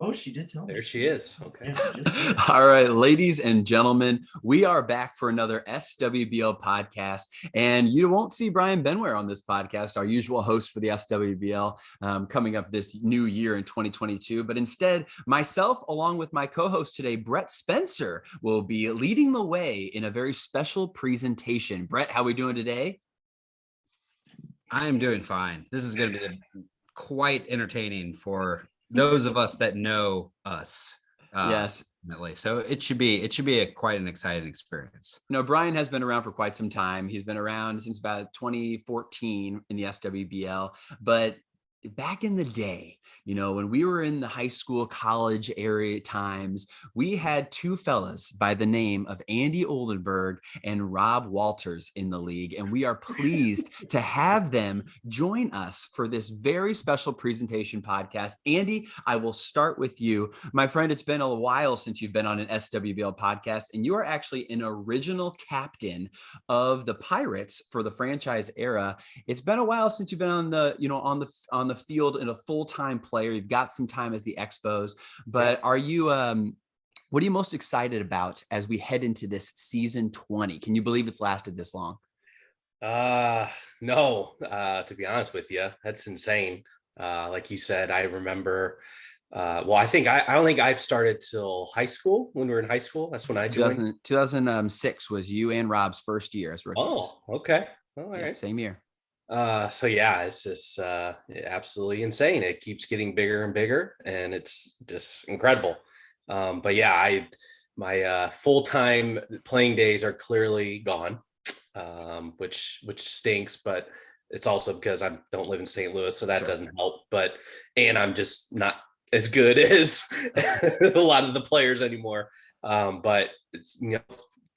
Oh, she did tell me. There she is. Okay. Yeah, she just did. All right, ladies and gentlemen, we are back for another SWBL podcast. And you won't see Brian Benware on this podcast, our usual host for the SWBL, coming up this new year in 2022. But instead, myself, along with my co-host today, Brett Spencer, will be leading the way in a very special presentation. Brett, how are we doing today? I am doing fine. This is going to be quite entertaining for those of us that know us. Yes. So it should be quite an exciting experience. No, Brian has been around for quite some time. He's been around since about 2014 in the SWBL, but back in the day, when we were in the high school, college area times, we had two fellas by the name of Andy Oldenburg and Rob Walters in the league. And we are pleased to have them join us for this very special presentation podcast. Andy, I will start with you. My friend, it's been a while since you've been on an SWBL podcast, and you are actually an original captain of the Pirates for the franchise era. It's been a while since you've been on the, on the field in a full-time player. You've got some time as the Expos, but are you what are you most excited about as we head into this season 20? Can you believe it's lasted this long? No, to be honest with you, that's insane. Like you said, I remember I don't think I've started till high school. When we were in high school, that's when I joined. 2006 was you and Rob's first year as rookies. Oh, okay. All right. Yeah, same year. So yeah, it's just absolutely insane. It keeps getting bigger and bigger, and it's just incredible. But yeah, my full-time playing days are clearly gone, which stinks, but it's also because I don't live in St. Louis, so that doesn't help. And I'm just not as good as a lot of the players anymore. But it's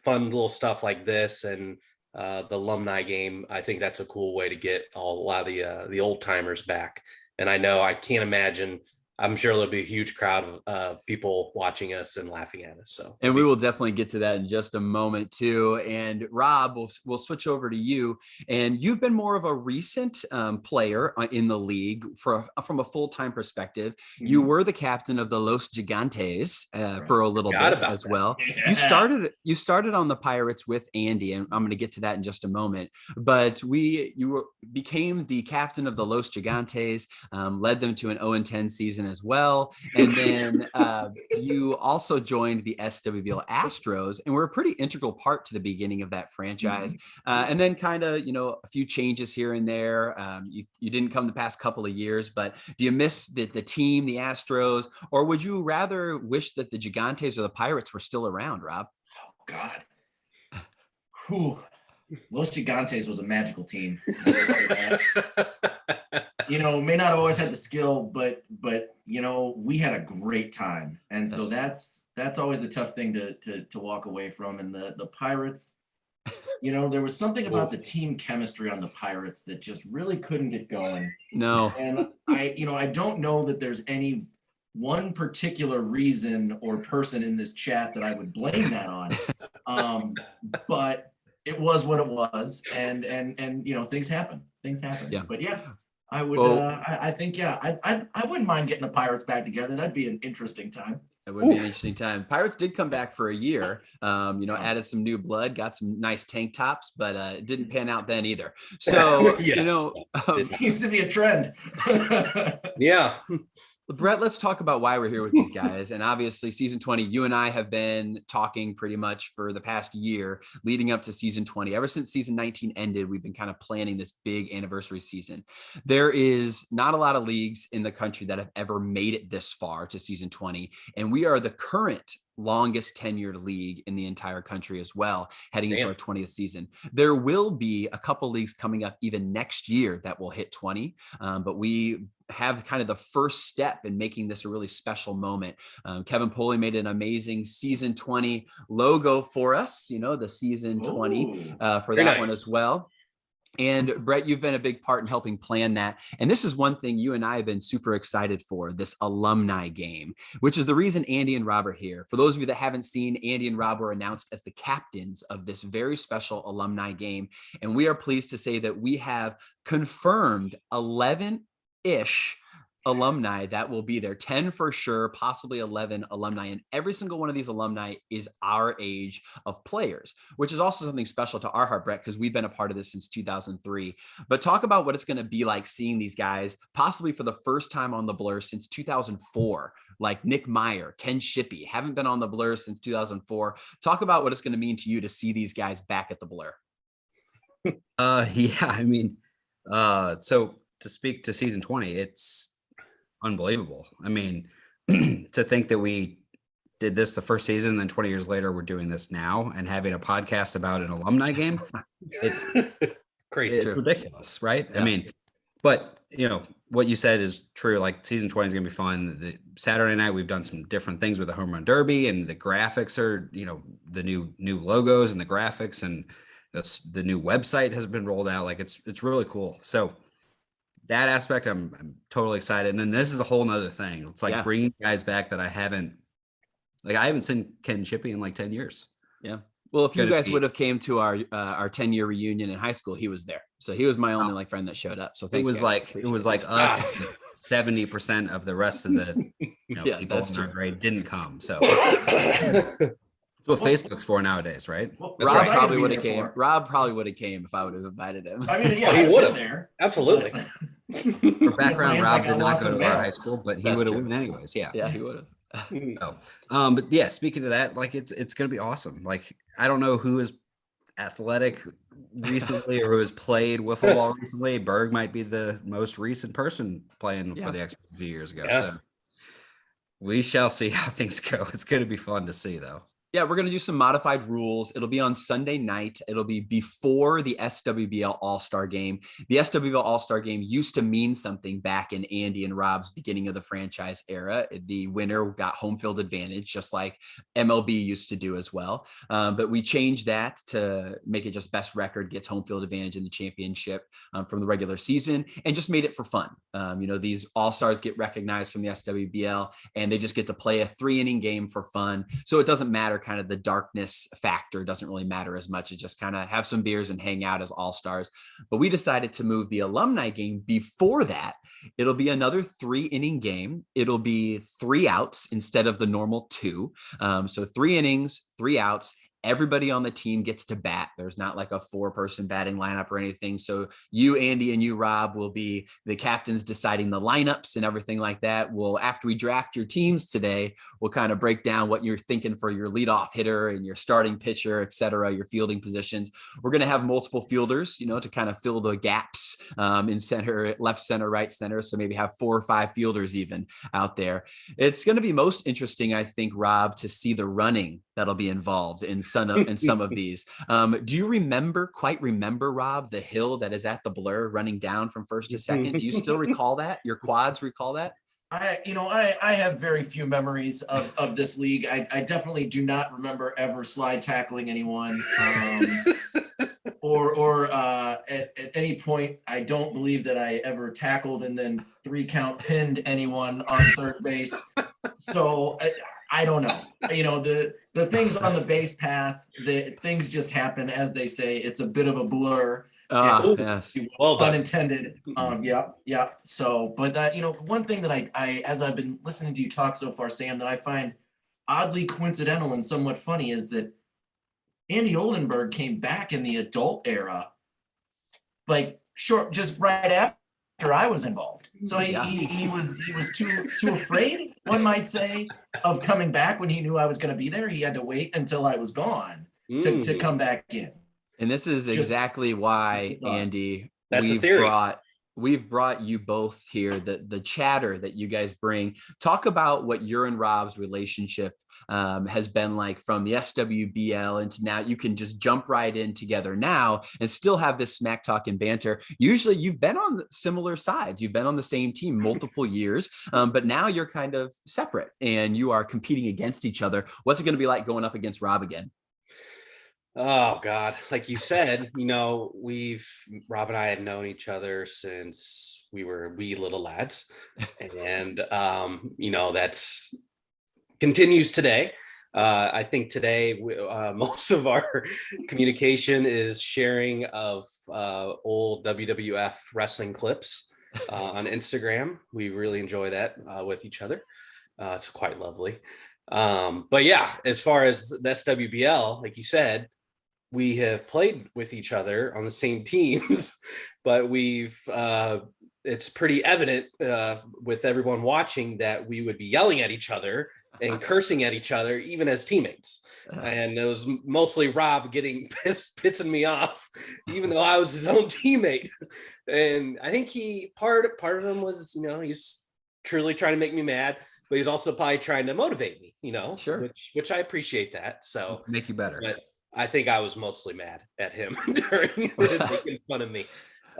fun little stuff like this and the alumni game. I think that's a cool way to get a lot of the old timers back. And I can't imagine. I'm sure there'll be a huge crowd of people watching us and laughing at us. So, and we will definitely get to that in just a moment too. And Rob, we'll switch over to you. And you've been more of a recent player in the league from a full-time perspective. Mm-hmm. You were the captain of the Los Gigantes for a little bit as well. Yeah. You started on the Pirates with Andy, and I'm going to get to that in just a moment. But you became the captain of the Los Gigantes, led them to an 0-10 season as well. And then you also joined the SWBL Astros and were a pretty integral part to the beginning of that franchise. And then kind of, a few changes here and there. You didn't come the past couple of years, but do you miss the team, the Astros, or would you rather wish that the Gigantes or the Pirates were still around, Rob? Oh, God. Whew. Los Gigantes was a magical team. May not have always had the skill, but we had a great time. And so that's always a tough thing to walk away from. And the Pirates, there was something about the team chemistry on the Pirates that just really couldn't get going. No. And I don't know that there's any one particular reason or person in this chat that I would blame that on. But it was what it was, and things happen. Yeah. But yeah, I would. I think I wouldn't mind getting the Pirates back together. That'd be an interesting time. It would be an interesting time. Pirates did come back for a year. Added some new blood, got some nice tank tops, but it didn't pan out then either. So it seems to be a trend. Yeah. Brett, let's talk about why we're here with these guys. And obviously season 20, you and I have been talking pretty much for the past year leading up to season 20. Ever since season 19 ended, we've been kind of planning this big anniversary season. There is not a lot of leagues in the country that have ever made it this far to season 20. And we are the current longest tenured league in the entire country as well, heading into our 20th season. There will be a couple leagues coming up even next year that will hit 20, but we have kind of the first step in making this a really special moment. Kevin Poley made an amazing season 20 logo for us, the season 20 for that one as well. And Brett, you've been a big part in helping plan that. And this is one thing you and I have been super excited for, this alumni game, which is the reason Andy and Rob are here. For those of you that haven't seen, Andy and Rob were announced as the captains of this very special alumni game. And we are pleased to say that we have confirmed 11-ish alumni that will be there, 10 for sure, possibly 11 alumni. And every single one of these alumni is our age of players, which is also something special to our heart, Brett, because we've been a part of this since 2003. But talk about what it's going to be like seeing these guys possibly for the first time on the Blur since 2004, like Nick Meyer, Ken Shippey, haven't been on the Blur since 2004. Talk about what it's going to mean to you to see these guys back at the Blur. Yeah, I mean, so to speak to season 20, it's unbelievable. I mean, to think that we did this the first season, and then 20 years later, we're doing this now and having a podcast about an alumni game. It's Crazy. It's ridiculous, right? Yeah. I mean, but what you said is true. Like season 20 is going to be fun. The Saturday night, we've done some different things with the home run derby, and the graphics are, the new logos and the graphics, and the new website has been rolled out. Like it's really cool. So that aspect, I'm totally excited. And then this is a whole nother thing. It's like bringing guys back that I haven't seen Ken Shippey in like 10 years. Yeah. Well, if you guys would have came to our 10-year reunion in high school, he was there. So he was my only friend that showed up. So thanks, it was like us. 70% of the rest of the people in our grade didn't come. So that's what Facebook's for nowadays, right? Well, Rob probably would have came. Rob probably would have came if I would have invited him. I mean, yeah, he would have there. Absolutely. For background, Rob did not lost go in to the our mail. high school, but he That's would have true. won anyways. Yeah. Yeah, he would have. No. But yeah, speaking of that, like it's gonna be awesome. Like I don't know who is athletic recently or who has played wiffle ball recently. Berg might be the most recent person playing for the Expos a few years ago. Yeah. So we shall see how things go. It's gonna be fun to see though. Yeah, we're going to do some modified rules. It'll be on Sunday night. It'll be before the SWBL All-Star Game. The SWBL All-Star Game used to mean something back in Andy and Rob's beginning of the franchise era. The winner got home field advantage, just like MLB used to do as well. But we changed that to make it just best record gets home field advantage in the championship from the regular season, and just made it for fun. These All-Stars get recognized from the SWBL, and they just get to play a 3-inning game for fun. So it doesn't matter. Kind of the darkness factor doesn't really matter as much. It just kind of have some beers and hang out as all-stars. But we decided to move the alumni game before that. It'll be another 3-inning game. It'll be 3 outs instead of the normal 2. So 3 innings, 3 outs. Everybody on the team gets to bat. There's not like a 4-person batting lineup or anything. So you, Andy, and you, Rob, will be the captains deciding the lineups and everything like that. After we draft your teams today, we'll kind of break down what you're thinking for your leadoff hitter and your starting pitcher, et cetera, your fielding positions. We're going to have multiple fielders, to kind of fill the gaps in center, left center, right center. So maybe have 4 or 5 fielders even out there. It's going to be most interesting, I think, Rob, to see the running that'll be involved in some of these. Do you quite remember, Rob, the hill that is at the Blur running down from first to second? Do you still recall that? Your quads recall that? I have very few memories of this league. I definitely do not remember ever slide tackling anyone. Or at any point, I don't believe that I ever tackled and then 3-count pinned anyone on third base. So I don't know. The things on the base path, the things just happen, as they say. It's a bit of a blur. Yes. Well done. Unintended. Yeah. So, but one thing that I, as I've been listening to you talk so far, Sam, that I find oddly coincidental and somewhat funny is that Andy Oldenburg came back in the adult era, just right after I was involved. So he was too afraid, one might say, of coming back when he knew I was going to be there. He had to wait until I was gone to come back in. And this is exactly why, Andy, That's the theory. We've brought you both here, the chatter that you guys bring. Talk about what your and Rob's relationship has been like from the SWBL into now. You can just jump right in together now and still have this smack talk and banter. Usually you've been on similar sides. You've been on the same team multiple years, but now you're kind of separate and you are competing against each other. What's it going to be like going up against Rob again? Oh God, like you said, Rob and I had known each other since we were wee little lads, and that's continues today. I think today most of our communication is sharing of old WWF wrestling clips. on Instagram. We really enjoy that with each other. It's quite lovely. But yeah, as far as the SWBL, like you said, we have played with each other on the same teams, but it's pretty evident with everyone watching that we would be yelling at each other and cursing at each other, even as teammates. And it was mostly Rob getting pissing me off, even though I was his own teammate. And I think part of him was, he's truly trying to make me mad, but he's also probably trying to motivate me, Sure. which I appreciate that. So Make you better. But I think I was mostly mad at him during making fun of me.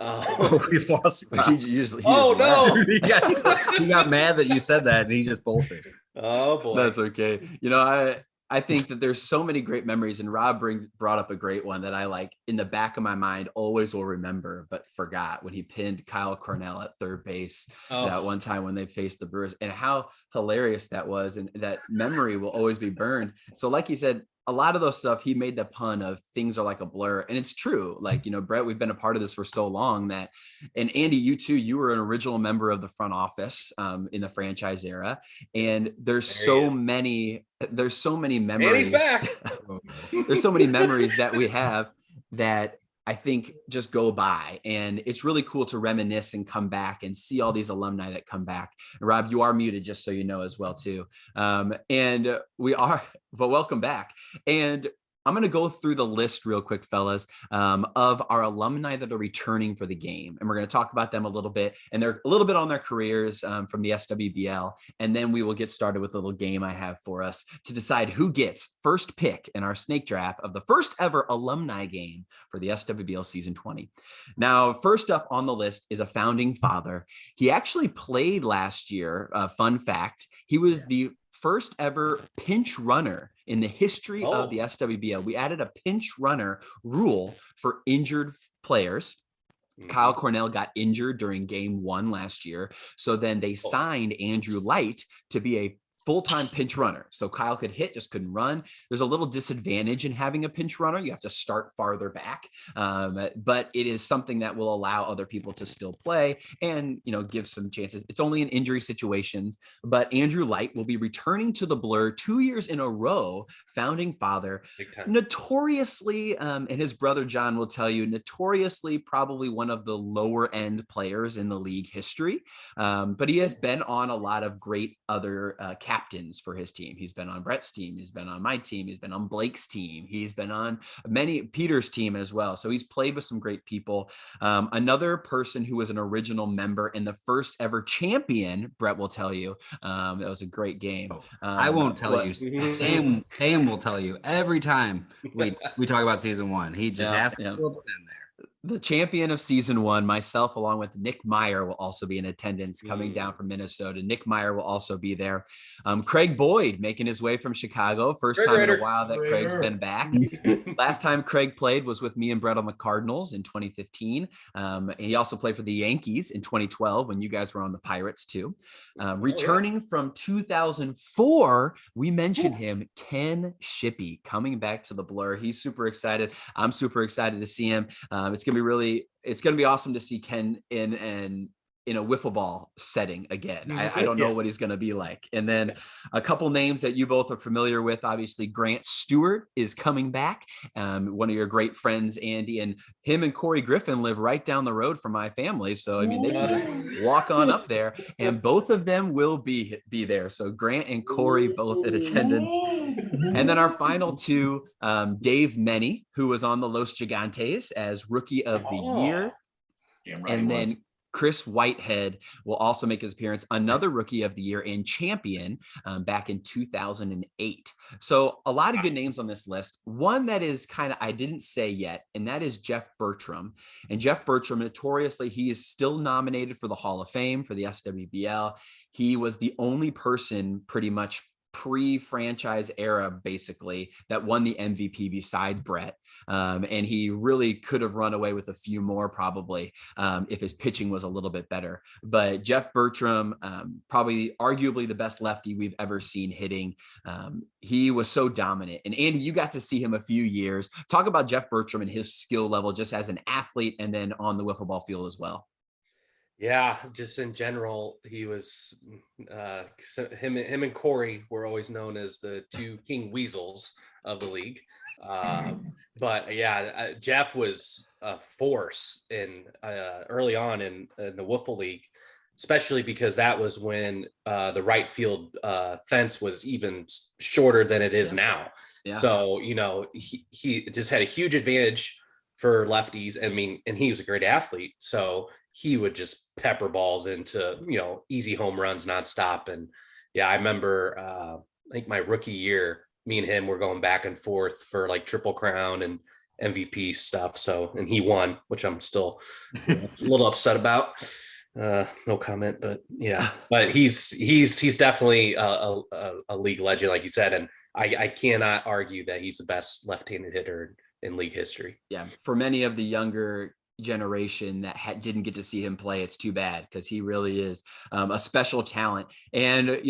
We lost. No! He got mad that you said that, and he just bolted. Oh boy, that's okay. I think that there's so many great memories, and Rob brought up a great one that I like in the back of my mind always will remember, but forgot when he pinned Kyle Cornell at third base that one time when they faced the Brewers, and how hilarious that was, and that memory will always be burned. So like you said, a lot of those stuff, he made the pun of things are like a blur. And it's true. Like, Brett, we've been a part of this for so long that, and Andy, you too, you were an original member of the front office in the franchise era. And there's so many memories. And he's back. There's so many memories that we have that I think just go by, and it's really cool to reminisce and come back and see all these alumni that come back. And Rob, you are muted, just so you know as well too. And we are, but welcome back. And I'm going to go through the list real quick, fellas, of our alumni that are returning for the game. And we're going to talk about them a little bit, and they're a little bit on their careers from the SWBL. And then we will get started with a little game I have for us to decide who gets first pick in our snake draft of the first ever alumni game for the SWBL season 20. Now, first up on the list is a founding father. He actually played last year. Fun fact, he was the first ever pinch runner in the history of the SWBL. We added a pinch runner rule for injured players. Kyle Cornell got injured during game 1 last year. So then they signed Andrew Light to be a full-time pinch runner. So Kyle could hit, just couldn't run. There's a little disadvantage in having a pinch runner. You have to start farther back. But it is something that will allow other people to still play and, give some chances. It's only in injury situations, but Andrew Light will be returning to the Blur 2 years in a row, founding father, notoriously, and his brother John will tell you, notoriously probably one of the lower end players in the league history. But he has been on a lot of great other captains for his team. He's been on Brett's team. He's been on my team. He's been on Blake's team. He's been on Peter's team as well. So he's played with some great people. Another person who was an original member and the first ever champion, Brett will tell you, that was a great game. I won't tell you. Sam will tell you every time we talk about season 1. He just has to put in there. The champion of season 1, myself, along with Nick Meyer, will also be in attendance coming down from Minnesota. Nick Meyer will also be there. Craig Boyd making his way from Chicago. First time in a while that Craig's been back. Last time Craig played was with me and Brett on the Cardinals in 2015. He also played for the Yankees in 2012 when you guys were on the Pirates too. Returning from 2004, we mentioned him, Ken Shippey, coming back to the Blur. He's super excited. I'm super excited to see him. It's going to be awesome to see Ken in a wiffle ball setting again. I don't know what he's going to be like. And then a couple names that you both are familiar with. Obviously, Grant Stewart is coming back. One of your great friends, Andy, and him and Corey Griffin live right down the road from my family. So, they can just walk on up there, and both of them will be there. So Grant and Corey both in attendance. And then our final two, Dave Menny, who was on the Los Gigantes as Rookie of the Year. And then Chris Whitehead will also make his appearance, another Rookie of the Year and champion back in 2008. So a lot of good names on this list. One that is I didn't say yet, and that is Jeff Bertram. And Jeff Bertram, notoriously, he is still nominated for the Hall of Fame for the SWBL. He was the only person pretty much pre-franchise era, basically, that won the MVP besides Brett. And he really could have run away with a few more probably if his pitching was a little bit better. But Jeff Bertram, probably arguably the best lefty we've ever seen hitting. He was so dominant. And Andy, you got to see him a few years. Talk about Jeff Bertram and his skill level just as an athlete and then on the wiffle ball field as well. Yeah, just in general, he was him and Corey were always known as the two king weasels of the league. But yeah, Jeff was a force in early on in the Wiffle League, especially because that was when the right field fence was even shorter than it is now. Yeah. So, he just had a huge advantage for lefties. I mean, and he was a great athlete. So he would just pepper balls into, easy home runs nonstop. And yeah, I remember, I think my rookie year, me and him were going back and forth for like Triple Crown and MVP stuff. So, and he won, which I'm still a little upset about. No comment, but yeah, but he's definitely a league legend, like you said. And I cannot argue that he's the best left-handed hitter in league history. Yeah. For many of the younger generation that didn't get to see him play, it's too bad, because he really is a special talent. And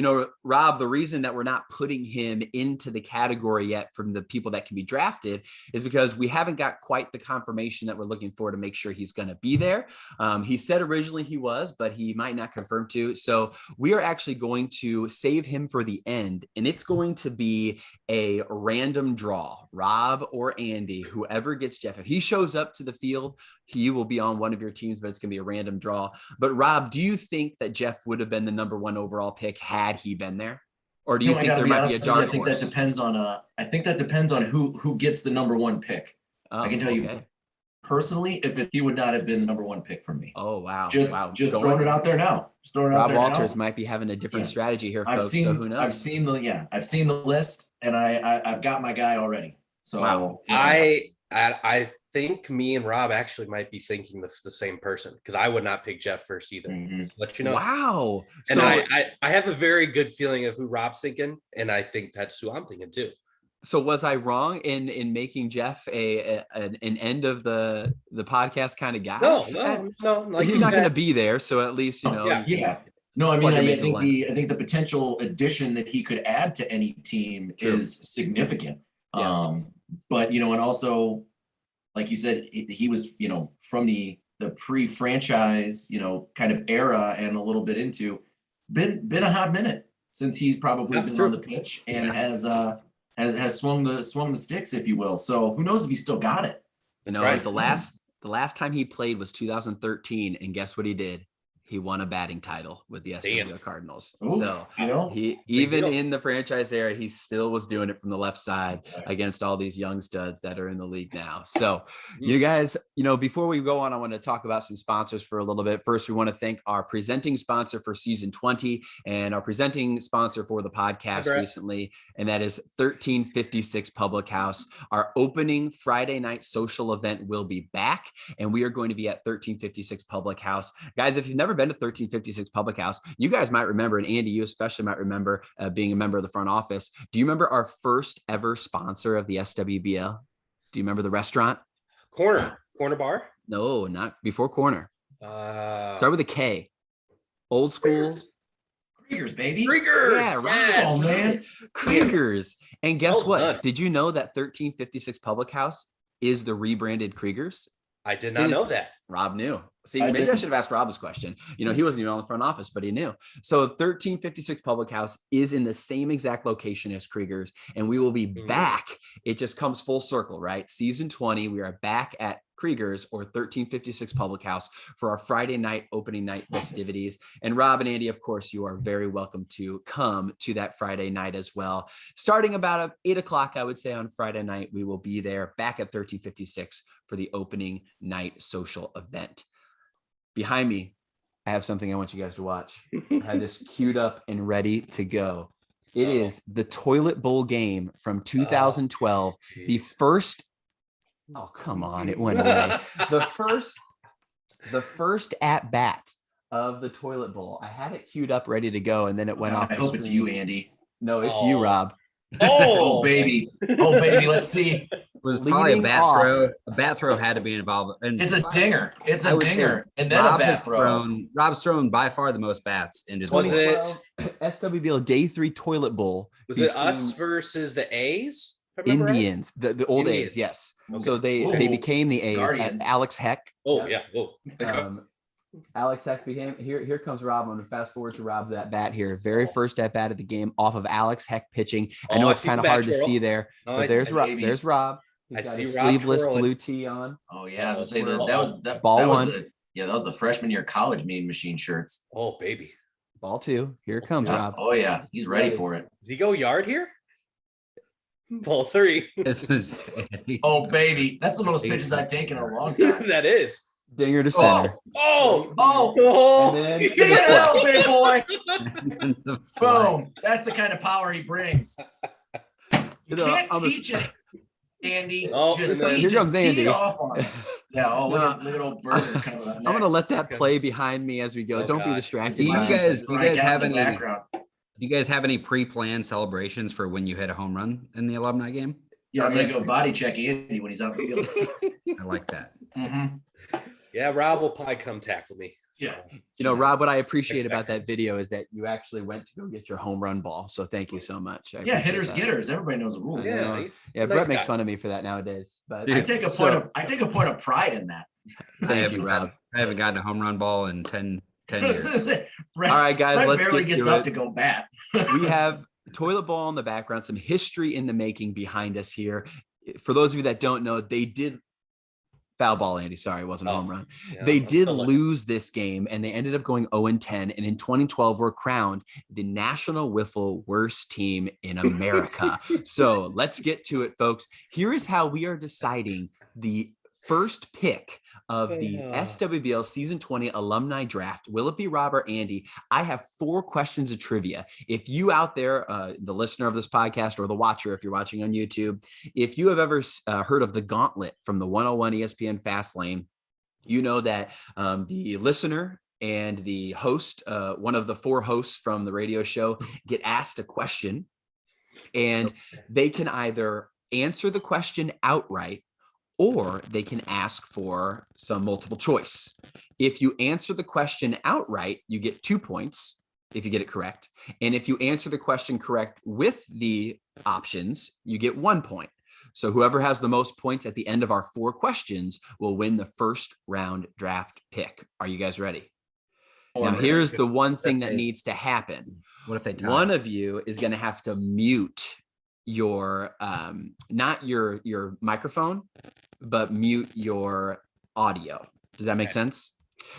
Rob, the reason that we're not putting him into the category yet from the people that can be drafted is because we haven't got quite the confirmation that we're looking for to make sure he's going to be there. He said originally he was, but he might not confirm to. So we are actually going to save him for the end, and it's going to be a random draw. Rob or Andy, whoever gets Jeff, if he shows up to the field, he will be on one of your teams, but it's going to be a random draw. But Rob, do you think that Jeff would have been the number 1 overall pick had he been there? Or do you think there might be a dark horse? I think that depends on who gets the number 1 pick. I can tell you personally, he would not have been the number 1 pick for me. Oh, wow. Just throwing it out there now. Rob Walters might be having a different strategy here, folks. So who knows? I've seen the list, and I've got my guy already. So wow. I think me and Rob actually might be thinking the same person, because I would not pick Jeff first either. Let you know. Wow. And I have a very good feeling of who Rob's thinking, and I think that's who I'm thinking too. So was I wrong in making Jeff an end of the podcast kind of guy? No. Like he's not going to be there, so at least Yeah. No, I mean, I think the potential addition that he could add to any team is significant. Yeah. But and also, like you said, he was from the pre-franchise kind of era, and a little bit into been a hot minute since he's probably been on the pitch and has swung the sticks, if you will. So who knows if he still got it? The last time he played was 2013, and guess what he did? He won a batting title with the SWBL Cardinals. Ooh, so he even in the franchise era, he still was doing it from the left side against all these young studs that are in the league now. So you guys, before we go on, I want to talk about some sponsors for a little bit. First, we want to thank our presenting sponsor for season 20 and our presenting sponsor for the podcast recently, and that is 1356 Public House. Our opening Friday night social event will be back, and we are going to be at 1356 Public House. Guys, if you've never been to 1356 Public House, you guys might remember, and Andy, you especially might remember being a member of the front office. Do you remember our first ever sponsor of the SWBL? Do you remember the restaurant? Corner Bar? No, not before Corner. Start with a K. Old school. Kriegers, baby. Kriegers. Yeah, right. Oh, man. Kriegers. And guess what? Done. Did you know that 1356 Public House is the rebranded Kriegers? I did not know that. Rob knew. See, maybe I should have asked Rob this question. He wasn't even on the front office, but he knew. So 1356 Public House is in the same exact location as Kriegers, and we will be back. It just comes full circle, right? Season 20, we are back at Kriegers or 1356 Public House for our Friday night opening night festivities. And Rob and Andy, of course, you are very welcome to come to that Friday night as well. Starting about 8 o'clock, I would say, on Friday night, we will be there back at 1356 for the opening night social event. Behind me, I have something I want you guys to watch. I have this queued up and ready to go. It is the toilet bowl game from 2012. The first, come on, it went away. The first at bat of the toilet bowl. I had it queued up ready to go, and then it went off. I hope it's you, Andy. No, it's you, Rob. Oh, baby. Oh, baby. Let's see. It was probably a bat throw. A bat throw had to be involved. And it's a dinger. It's a dinger. And then a bat throw. Rob's thrown by far the most bats into the Was it SWBL Day 3 toilet bowl? Was it us versus the A's? Indians, the old A's, yes. Okay. So they became the A's. Alex Heck. Oh, yeah. Oh. Alex Heck became here comes Rob. I'm gonna fast forward to Rob's at bat here. Very first at bat of the game off of Alex Heck pitching. I know it's kind of hard to see there, but there's Rob. There's Rob. He's got his sleeveless blue tee on. Oh yeah, I was gonna say that ball that was one. that was the freshman year college Mean Machine shirts. Oh baby. Ball two. Here it comes, Yeah. Rob. Oh yeah, he's ready for it. Does he go yard here? Ball three. This is Oh baby, that's the most pitches I've taken in a long time. That is. Dinger to center. Oh. And then Get it out, big boy! the fly. Boom! That's the kind of power he brings. You can't teach it, Andy. Oh, Just and then- see, Here just comes tee it Andy. off on him. Yeah. Oh, No. look at old Burger coming up I'm gonna next. let that play behind me as we go. Oh, Don't be God. distracted. Do you by guys- this. do you guys have in the any- background? Do you guys have any pre-planned celebrations for when you hit a home run in the alumni game? Yeah, I'm gonna go body check Andy when he's out in the field. I like that. Yeah, Rob will probably come tackle me. So. Yeah. You know, Rob, what I appreciate Expect about that video is that you actually went to go get your home run ball. So thank you so much. I Yeah, appreciate hitters, that. getters. Everybody knows the rules. Yeah. Yeah, he's Yeah, a Brett nice makes guy. fun of me for that nowadays. But I take a point of pride in that. thank you, Rob. I haven't gotten a home run ball in 10 years. Brett, All right, guys, Brett let's barely get gets to up it. to go bat. We have toilet ball in the background, some history in the making behind us here. For those of you that don't know, they did foul ball, Andy. Sorry, it wasn't a home run. Yeah, They I'm did still looking. lose this game and they ended up going 0-10. And in 2012, were crowned the National Wiffle worst team in America. So let's get to it, folks. Here is how we are deciding the first pick of the SWBL season 20 alumni draft. Will it be Rob or Andy? I have 4 questions of trivia. If you out there, the listener of this podcast or the watcher, if you're watching on YouTube, if you have ever heard of the gauntlet from the 101 ESPN Fast Lane, you know that the listener and the host, one of the 4 hosts from the radio show, get asked a question and they can either answer the question outright or they can ask for some multiple choice. If you answer the question outright, you get 2 points if you get it correct. And if you answer the question correct with the options, you get 1 point. So whoever has the most points at the end of our 4 questions will win the first round draft pick. Are you guys ready? Now, here's the one thing that needs to happen. What if they tie? One of you is going to have to mute your not your microphone, but mute your audio. Does that make sense?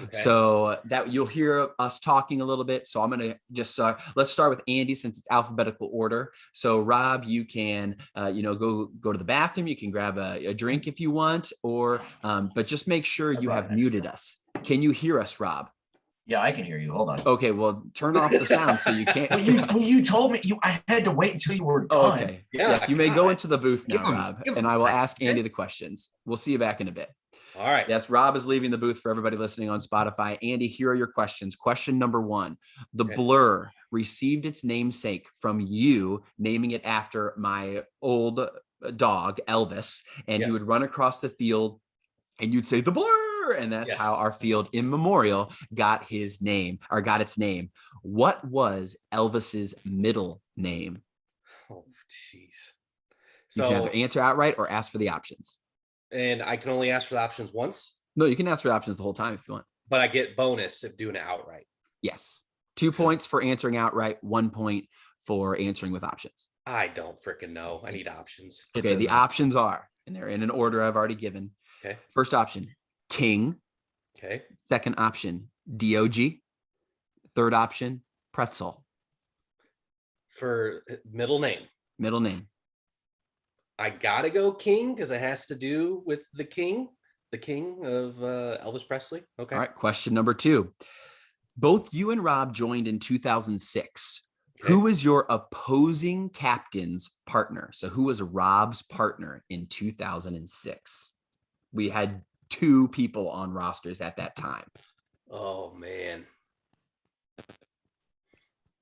Okay. So that you'll hear us talking a little bit. So I'm going to just let's start with Andy since it's alphabetical order. So Rob, you can go to the bathroom. You can grab a drink if you want, or but just make sure you have muted us. Can you hear us, Rob? Yeah, I can hear you. Hold on. Okay, well, turn off the sound so you can't. You told me I had to wait until you were done. Oh, okay. Yeah, Yes, you may go into the booth now, Give him- Rob, give him and a I will second, ask Andy okay? the questions. We'll see you back in a bit. All right. Yes, Rob is leaving the booth for everybody listening on Spotify. Andy, here are your questions. Question number 1. The Okay. blur received its namesake from you naming it after my old dog, Elvis, and he Yes. would run across the field and you'd say the blur. And that's Yes. how our field in memorial got its name. What was Elvis's middle name? Oh, jeez. You can So, either answer outright or ask for the options. and I can only ask for the options once, No, you can ask for the options the whole time if you want. but I get bonus if doing it outright. Yes. 2 points for answering outright, 1 point for answering with options. I don't freaking know. I need options. Get Okay, those the out. options are, and they're in an order I've already given. Okay. First option, king. Okay. Second option, DOG. Third option, pretzel. For middle name, Middle name. I gotta go King because it has to do with the king of Elvis Presley. Okay. All right, question number 2. Both you and Rob joined in 2006. Okay. Who was your opposing captain's partner? So who was Rob's partner in 2006? We had 2 people on rosters at that time. Oh man.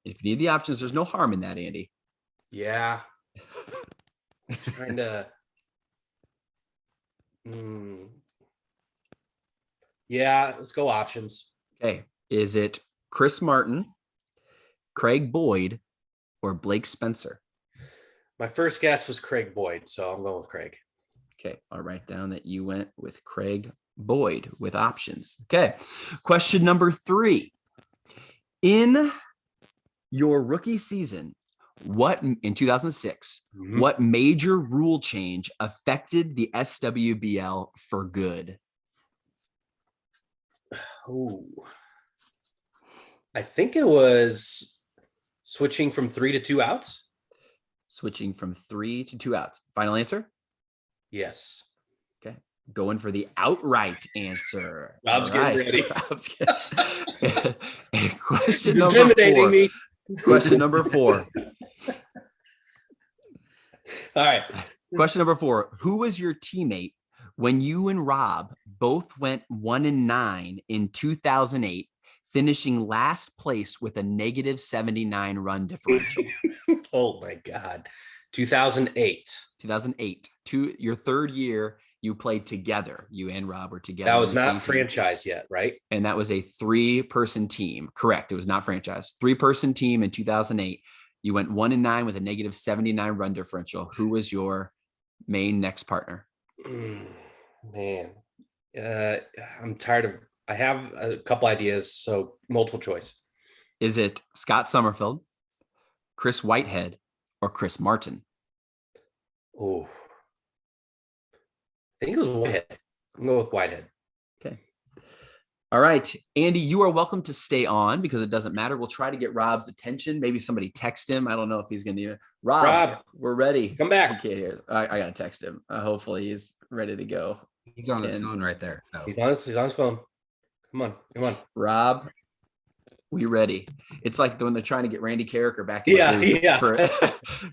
If you need the options, there's no harm in that, Andy. Yeah. Trying to. Yeah, let's go options. Okay. Is it Chris Martin, Craig Boyd, or Blake Spencer? My first guess was Craig Boyd, so I'm going with Craig. Okay. I'll write down that you went with Craig Boyd with options. Okay. Question number 3. In your rookie season, in 2006, Mhm. what major rule change affected the SWBL for good? Oh, I think it was switching from 3 to 2 outs. Switching from 3 to 2 outs. Final answer? Yes. Okay. Going for the outright answer. Rob's All getting ready. Rob's getting- And question He's number intimidating 4. me. Question number 4. All right. Question number 4. Who was your teammate when you and Rob both went 1-9 in 2008, finishing last place with a negative 79 run differential? Oh my God. 2008. 2008, your third year, you played together. You and Rob were together. That on was the same not team. franchise yet, right? And that was a 3-person team. Correct. It was not franchise. 3-person team in 2008. You went 1-9 with a negative 79 run differential. Who was your main next partner? Man, I'm tired of. I have a couple ideas, so multiple choice. Is it Scott Summerfield, Chris Whitehead, or Chris Martin? Oh, I think it was Whitehead. I'm going with Whitehead. Okay. All right, Andy, you are welcome to stay on because it doesn't matter. We'll try to get Rob's attention. Maybe somebody text him. I don't know if he's going to. Rob, we're ready. Come back. Okay, here. I got to text him. Hopefully he's ready to go. He's on his phone right there. So He's on his phone. Come on. Rob, we ready? It's like when they're trying to get Randy Carricker back. In Yeah.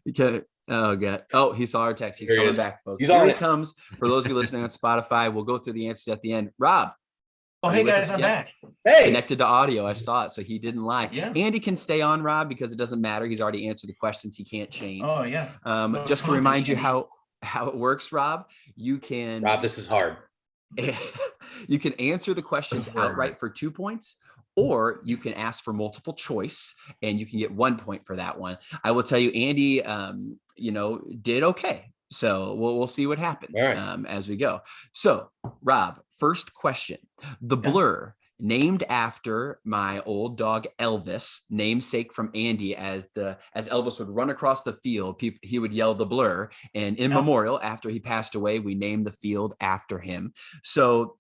Because, oh god. Oh, he saw our text. He's There he coming is. back, folks. He's Here on he it. comes. For those of you listening on Spotify, we'll go through the answers at the end. Rob. Oh, Are hey you with guys, us I'm yet? back. Hey. Connected to audio. I saw it, so he didn't lie. Yeah. Andy can stay on, Rob, because it doesn't matter. He's already answered the questions. He can't change. Oh yeah. No, Just to come on, remind you Andy. how it works, Rob, you can Rob, this is hard. you can answer the questions outright for 2 points, or you can ask for multiple choice and you can get 1 point for that one. I will tell you, Andy, did okay. So we'll see what happens All right. as we go. So, Rob, first question. The Blur, named after my old dog Elvis, namesake from Andy, as Elvis would run across the field, he would yell the Blur, and in memorial, after he passed away, we named the field after him. So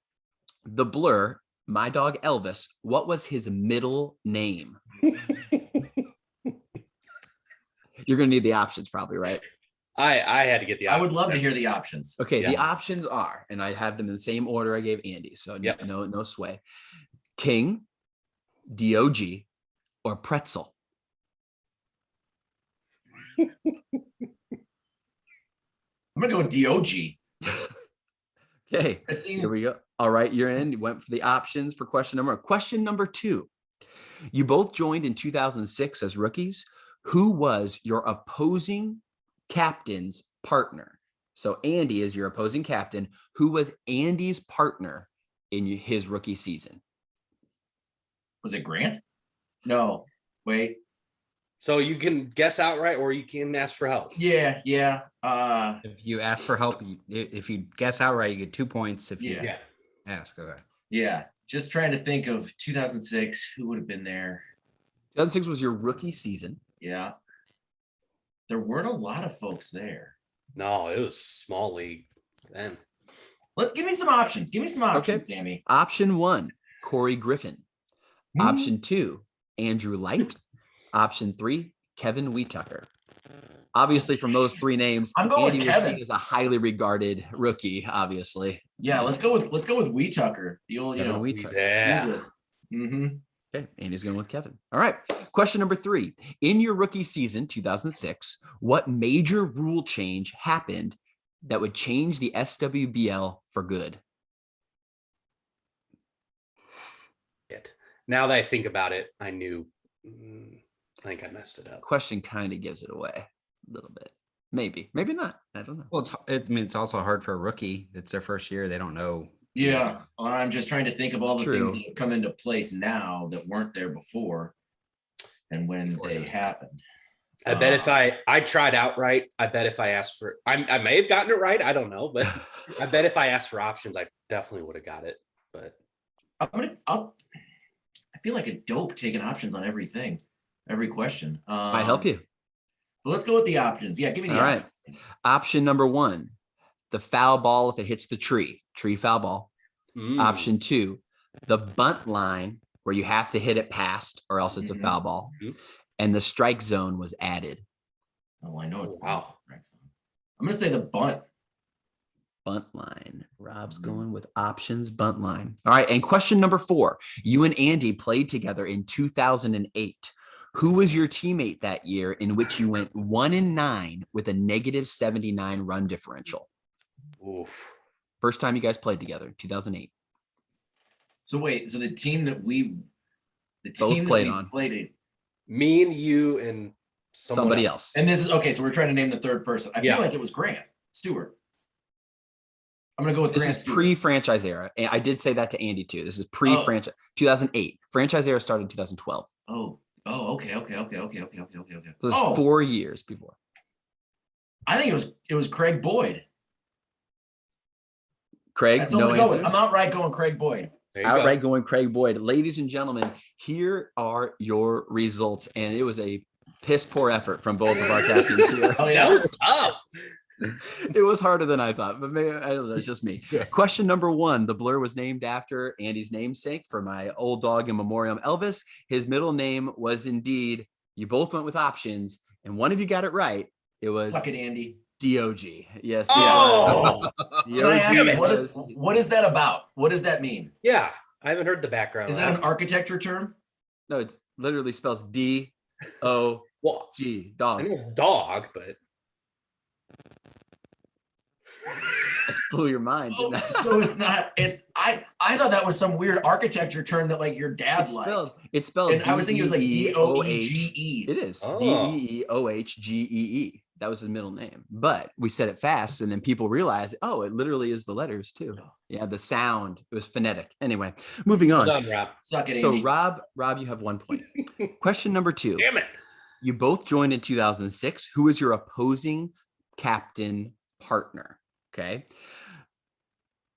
the Blur, my dog Elvis, what was his middle name? You're gonna need the options probably, right? I had to get the. I would love to hear the options. Okay, Yeah. the options are, and I have them in the same order I gave Andy, so Yep. no sway. King, DOG, or Pretzel? I'm gonna go with DOG. Okay, That seemed- here we go. All right, you're in. You went for the options for question number 2. You both joined in 2006 as rookies. Who was your opposing captain's partner? So Andy is your opposing captain. Who was Andy's partner in his rookie season? Was it Grant? No. Wait. So you can guess outright, or you can ask for help. Yeah. if you ask for help, if you guess outright, you get 2 points. If you Yeah. ask, okay. Yeah. Just trying to think of 2006. Who would have been there? 2006 was your rookie season. Yeah. There weren't a lot of folks there. No, it was small league then. Let's give me some options. Give me some options, Sammy. Option 1, Corey Griffin. Option 2, Andrew Light. Option 3, Kevin Wheatucker. Obviously, from those 3 names, I'm going with Andy was Kevin. seen as a highly regarded rookie. Obviously, Yeah, let's go with Wheatucker. The old, Kevin Wheatucker. Yeah. Mm-hmm. Okay, Andy's going with Kevin. All right. Question number 3. In your rookie season, 2006, what major rule change happened that would change the SWBL for good? Now that I think about it, I knew. I think I messed it up. Question kind of gives it away a little bit. Maybe not. I don't know. Well, it's also hard for a rookie. It's their first year. They don't know. Yeah, I'm just trying to think of all It's the things true. that have come into place now that weren't there before, and when Before they it was- happened. I bet if I tried outright, I bet if I asked for, I may have gotten it right. I don't know, but I bet if I asked for options, I definitely would have got it. But I feel like a dope taking options on everything, every question. Might help you. But let's go with the options. Yeah, give me the All right. options. Option number 1, the foul ball if it hits the tree foul ball. Option 2, the bunt line where you have to hit it past or else it's a foul ball. And the strike zone was added. Oh, I know it. Wow. I'm gonna say the bunt. Bunt line. Rob's going with options, bunt line. All right. And question number 4. You and Andy played together in 2008. Who was your teammate that year in which you went 1-9 with a negative 79 run differential? Oof. First time you guys played together, 2008. So wait, so the team that we Both played on. played it. Me and you and Somebody else. And this is okay. So we're trying to name the third person. I Yeah. feel like it was Grant Stewart. I'm gonna go with This Grant is Stewart. pre-franchise era. And I did say that to Andy too. This is pre-franchise 2008. Franchise era started in 2012. Oh, okay. So this Oh, is 4 years before. I think it was Craig Boyd. Craig, That's all no I'm gonna go answer. with. I'm outright going Craig Boyd. There you Outright go. going Craig Boyd. Ladies and gentlemen, here are your results. And it was a piss poor effort from both of our captains here. Oh yeah. That was tough. It was harder than I thought, but maybe I don't know, it's just me. Question number 1. The blur was named after Andy's namesake for my old dog in memoriam, Elvis. His middle name was indeed, you both went with options, and one of you got it right. It was Suck it, Andy. DOG. Yes. Oh, Can I ask, DOG. what is that about? What does that mean? yeah. I haven't heard the background. Is that an architecture term? No, it literally spells DOG. Well, I Dog. know it's dog, but Just blew your mind, Oh, didn't I? so it's not. I thought that was some weird architecture term that like your dad It's liked. spelled. And I was thinking it was like DEEOH. DOEGE. It is Oh. DEEOHGEE. That was his middle name, but we said it fast, and then people realized, oh, it literally is the letters too. Yeah, the sound. It was phonetic. Anyway, moving on. well done, Rob. Suck it, So Andy. Rob, you have 1 point. Question number 2. Damn it. You both joined in 2006. Who was your opposing captain partner? Okay.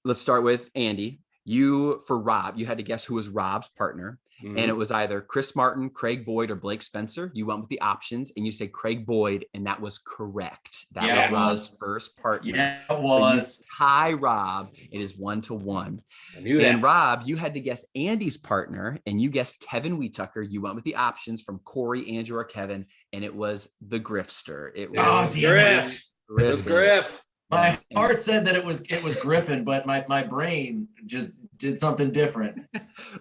Let's start with Andy. For Rob, you had to guess who was Rob's partner. And it was either Chris Martin, Craig Boyd, or Blake Spencer. You went with the options and you say Craig Boyd, and that was correct. That Yeah, was it Rob's was. first partner. Yeah, it So you was. tie Rob. It is 1-1. I knew And that. Rob, you had to guess Andy's partner, and you guessed Kevin Wheatucker. You went with the options from Corey, Andrew, or Kevin, and it was the Grifster. It It was was damn it. Griff. It was Griff. My Yes, and heart said that it was Griffin, but my brain just did something different.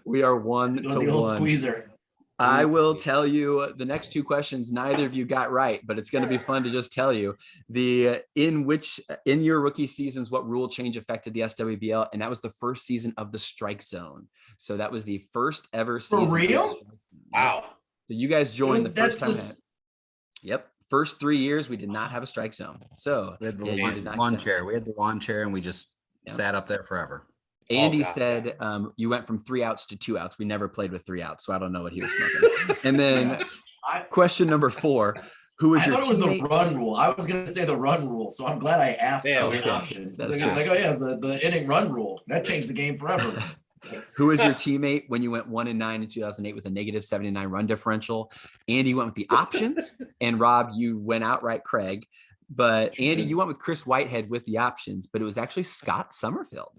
we are The old 1-1. squeezer. I will tell you the next 2 questions. Neither of you got right, but it's going to be fun to just tell you in your rookie seasons, what rule change affected the SWBL, and that was the first season of the strike zone. So that was the first ever season. real? Wow. So you guys joined the That's first time. Yep. First 3 years, we did not have a strike zone. So We had the yeah, you lawn, did not lawn get that. chair. We had the lawn chair, and we just Yeah. sat up there forever. Andy God. said you went from 3 outs to 2 outs. We never played with 3 outs, so I don't know what he was smoking. And then question number 4: Who was I your thought it was the teammate? run rule. I was gonna say the run rule, so I'm glad I asked Yeah, for the okay. options. That's Like, true. like, oh yeah, it's the inning run rule. That changed the game forever. Who was your teammate when you went 1-9 in 2008 with a negative 79 run differential? Andy went with the options, and Rob, you went outright Craig. But Andy, you went with Chris Whitehead with the options, but it was actually Scott Summerfield.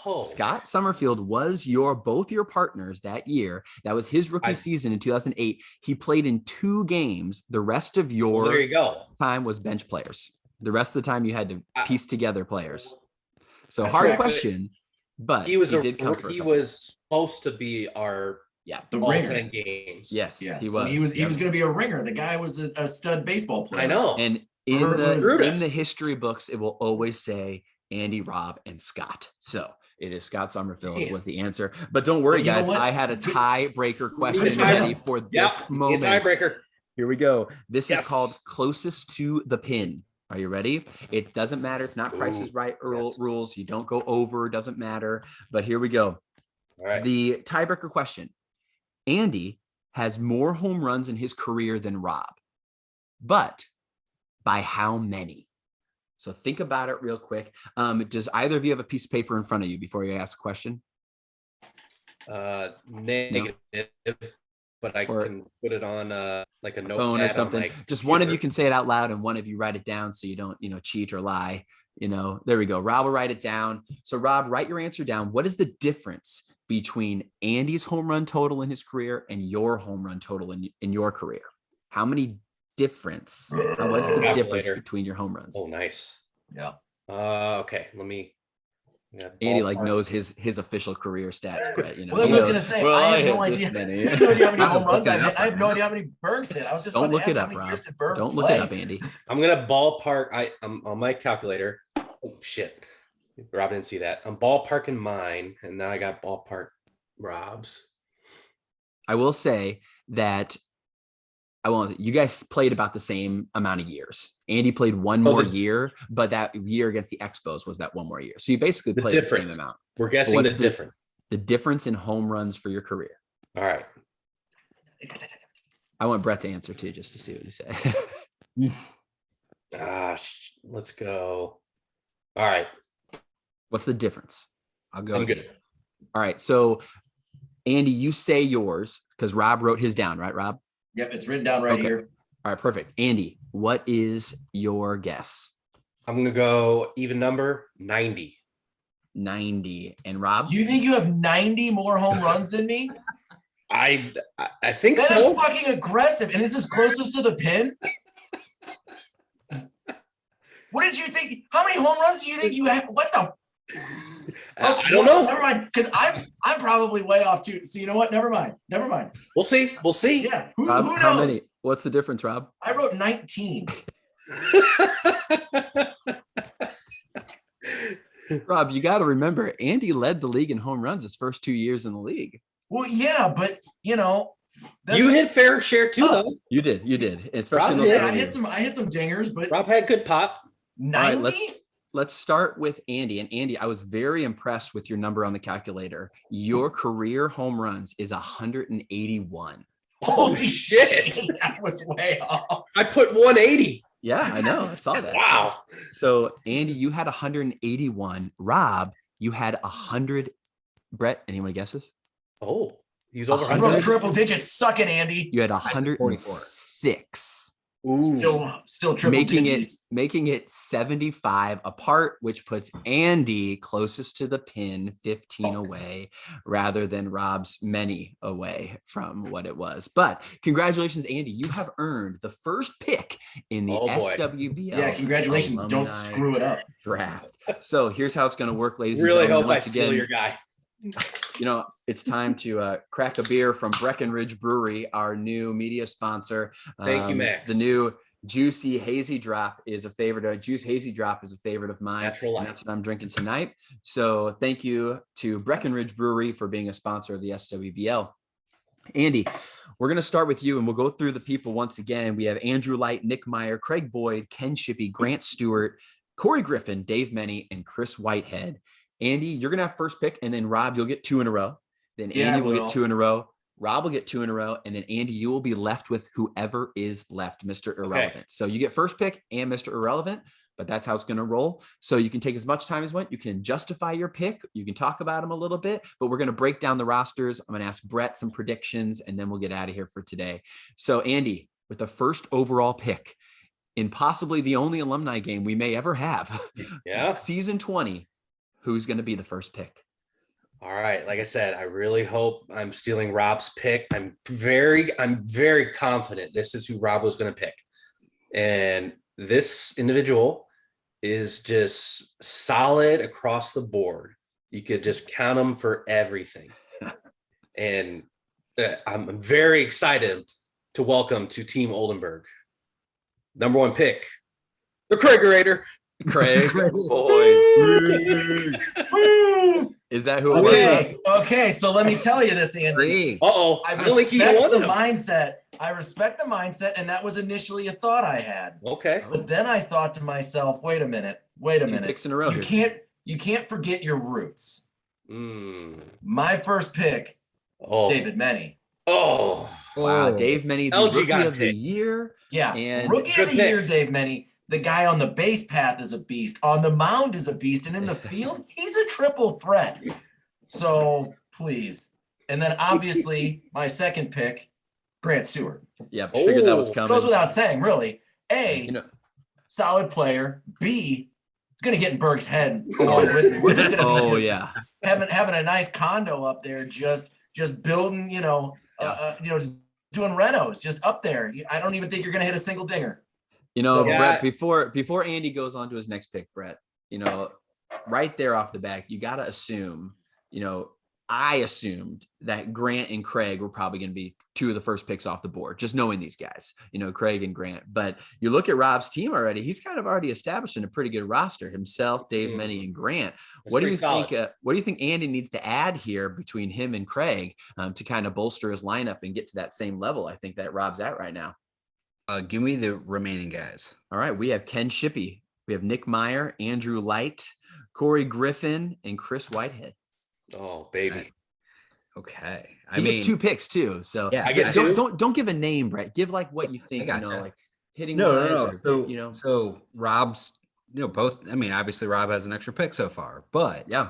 Oh, Scott Summerfield was both your partners that year. That was his rookie season in 2008. He played in 2 games. The rest of well, your there you go. time was bench players. The rest of the time you had to piece together players. So That hard tracks. question, but He was did come for a he couple. was supposed to be our The all ringer. 10 games. Yes, Yeah, he was. He was Yep. going to be a ringer. The guy was a stud baseball player. I know. And in Brutus. the history books, it will always say Andy, Rob, and Scott. So it is Scott Summerfield Man. was the answer. But don't worry, Well, you know guys. what? I had a tiebreaker question Good ready time. for this Yep. moment. Tiebreaker. Here we go. This Yes. is called closest to the pin. Are you ready? It doesn't matter. It's not Price is Right yes. rules. You don't go over. Doesn't matter. But here we go. All right. The tiebreaker question. Andy has more home runs in his career than Rob. but by how many? So think about it real quick. Does either of you have a piece of paper in front of you before you ask a question? Negative, but I can put it on like a Phone or notepad something. on my Just one of computer. you can say it out loud and one of you write it down so you don't, cheat or lie. There we go. Rob will write it down. So Rob, write your answer down. What is the difference between Andy's home run total in his career and your home run total in your career? How many difference? What's the difference between your home runs? Oh, nice. Yeah. Okay. Let me. Andy knows his official career stats, Brett. Well, that's what I was gonna say. I have no idea. I have no idea how many home runs I have no idea how many Bergs hit. I was just don't look about to it ask up, how many Rob. years did Berg Don't look play? it up, Andy. I'm gonna ballpark. I'm on my calculator. Oh shit! Rob didn't see that. I'm ballparking mine, and now I got ballpark Rob's. I will say that you guys played about the same amount of years. Andy played one more year, but that year against the Expos was that one more year. So you basically played the same amount. We're guessing the difference. The difference in home runs for your career. All right. I want Brett to answer too, just to see what he said. Let's go. All right. What's the difference? I'll go. I'm good. All right. So Andy, you say yours because Rob wrote his down, right, Rob? Yep, it's written down right here. All right, perfect. Andy, what is your guess? I'm gonna go even number 90. 90. And Rob? You think you have 90 more home runs than me? I think That so. is fucking aggressive. And this is closest to the pin? What did you think? How many home runs do you think you have? What the? I don't know. Never mind, because I'm probably way off too. So you know what? Never mind. We'll see. Yeah. Who Rob, knows? how many? What's the difference, Rob? I wrote 19. Rob, you got to remember, Andy led the league in home runs his first 2 years in the league. Well, yeah, but You hit fair share too, though. You did, especially Rob, in those yeah, early I years. hit some dingers, but Rob had good pop. 90. All right, let's start with Andy. And Andy, I was very impressed with your number on the calculator. Your career home runs is 181. Holy shit. That was way off. I put 180. Yeah, I know. I saw that. Wow. So Andy, you had 181. Rob, you had 100. Brett, anyone guesses? Oh, he's over I wrote 100. triple digits. Suck it, Andy. You had 106. Ooh. Still triple digits. Making it 75 apart, which puts Andy closest to the pin, 15 away, rather than Rob's many away from what it was. But congratulations, Andy. You have earned the first pick in the SWBL. Yeah, congratulations. Alumni Don't screw it up. Draft. So here's how it's going to work, ladies Really and gentlemen. hope I Once steal again, your guy. It's time to crack a beer from Breckenridge Brewery, our new media sponsor. Thank you, Max. The new Juicy Hazy Drop is a favorite. Juice Hazy Drop is a favorite of mine. Natural light. And that's what I'm drinking tonight. So thank you to Breckenridge Brewery for being a sponsor of the SWBL. Andy, we're going to start with you and we'll go through the people once again. We have Andrew Light, Nick Meyer, Craig Boyd, Ken Shippey, Grant Stewart, Corey Griffin, Dave Meny, and Chris Whitehead. Andy, you're going to have first pick, and then Rob, you'll get 2 in a row. Then Andy will get 2 in a row. Rob will get 2 in a row. And then Andy, you will be left with whoever is left, Mr. Irrelevant. Okay. So you get first pick and Mr. Irrelevant, but that's how it's going to roll. So you can take as much time as you want. You can justify your pick. You can talk about them a little bit, but we're going to break down the rosters. I'm going to ask Brett some predictions, and then we'll get out of here for today. So Andy, with the first overall pick in possibly the only alumni game we may ever have, season 20, who's going to be the first pick? All right. Like I said, I really hope I'm stealing Rob's pick. I'm very confident this is who Rob was going to pick. And this individual is just solid across the board. You could just count him for everything. And I'm very excited to welcome to Team Oldenburg. Number 1 pick, the Craigerator. Craig. Boy. Is that who it was? Okay, so let me tell you this, Andy. I respect the mindset. I respect the mindset, and that was initially a thought I had. Okay. But then I thought to myself, wait a minute. 2 picks in a row. You can't forget your roots. My first pick, David Meny. Oh, Wow, Dave Many, the LG rookie got of the ticked. year. Yeah, And rookie good of the pick. year, Dave Many. The guy on the base path is a beast. On the mound is a beast, and in the field, he's a triple threat. So please, and then obviously my second pick, Grant Stewart. Yeah, figured that was Oh, coming. Goes without saying, really. A, You know, solid player. B, it's gonna get in Berg's head along with him. We're just gonna be oh just yeah. having a nice condo up there, just building, just doing renos, just up there. I don't even think you're gonna hit a single dinger. You know, So- Brett, before Andy goes on to his next pick, Brett, right there off the back, you got to assume, I assumed that Grant and Craig were probably going to be two of the first picks off the board, just knowing these guys, Craig and Grant. But you look at Rob's team already, he's kind of already established in a pretty good roster, himself, Dave Many, and Grant. What do you think? What do you think Andy needs to add here between him and Craig to kind of bolster his lineup and get to that same level? I think that Rob's at right now. Give me the remaining guys. All right. We have Ken Shippey. We have Nick Meyer, Andrew Light, Corey Griffin, and Chris Whitehead. Oh, baby. Okay. He gets two picks too. So Yeah, I get two. Don't give a name, Brett. Give like what you think, gotcha. like hitting No. wise or, So Rob's, both. I mean, obviously Rob has an extra pick so far, but yeah.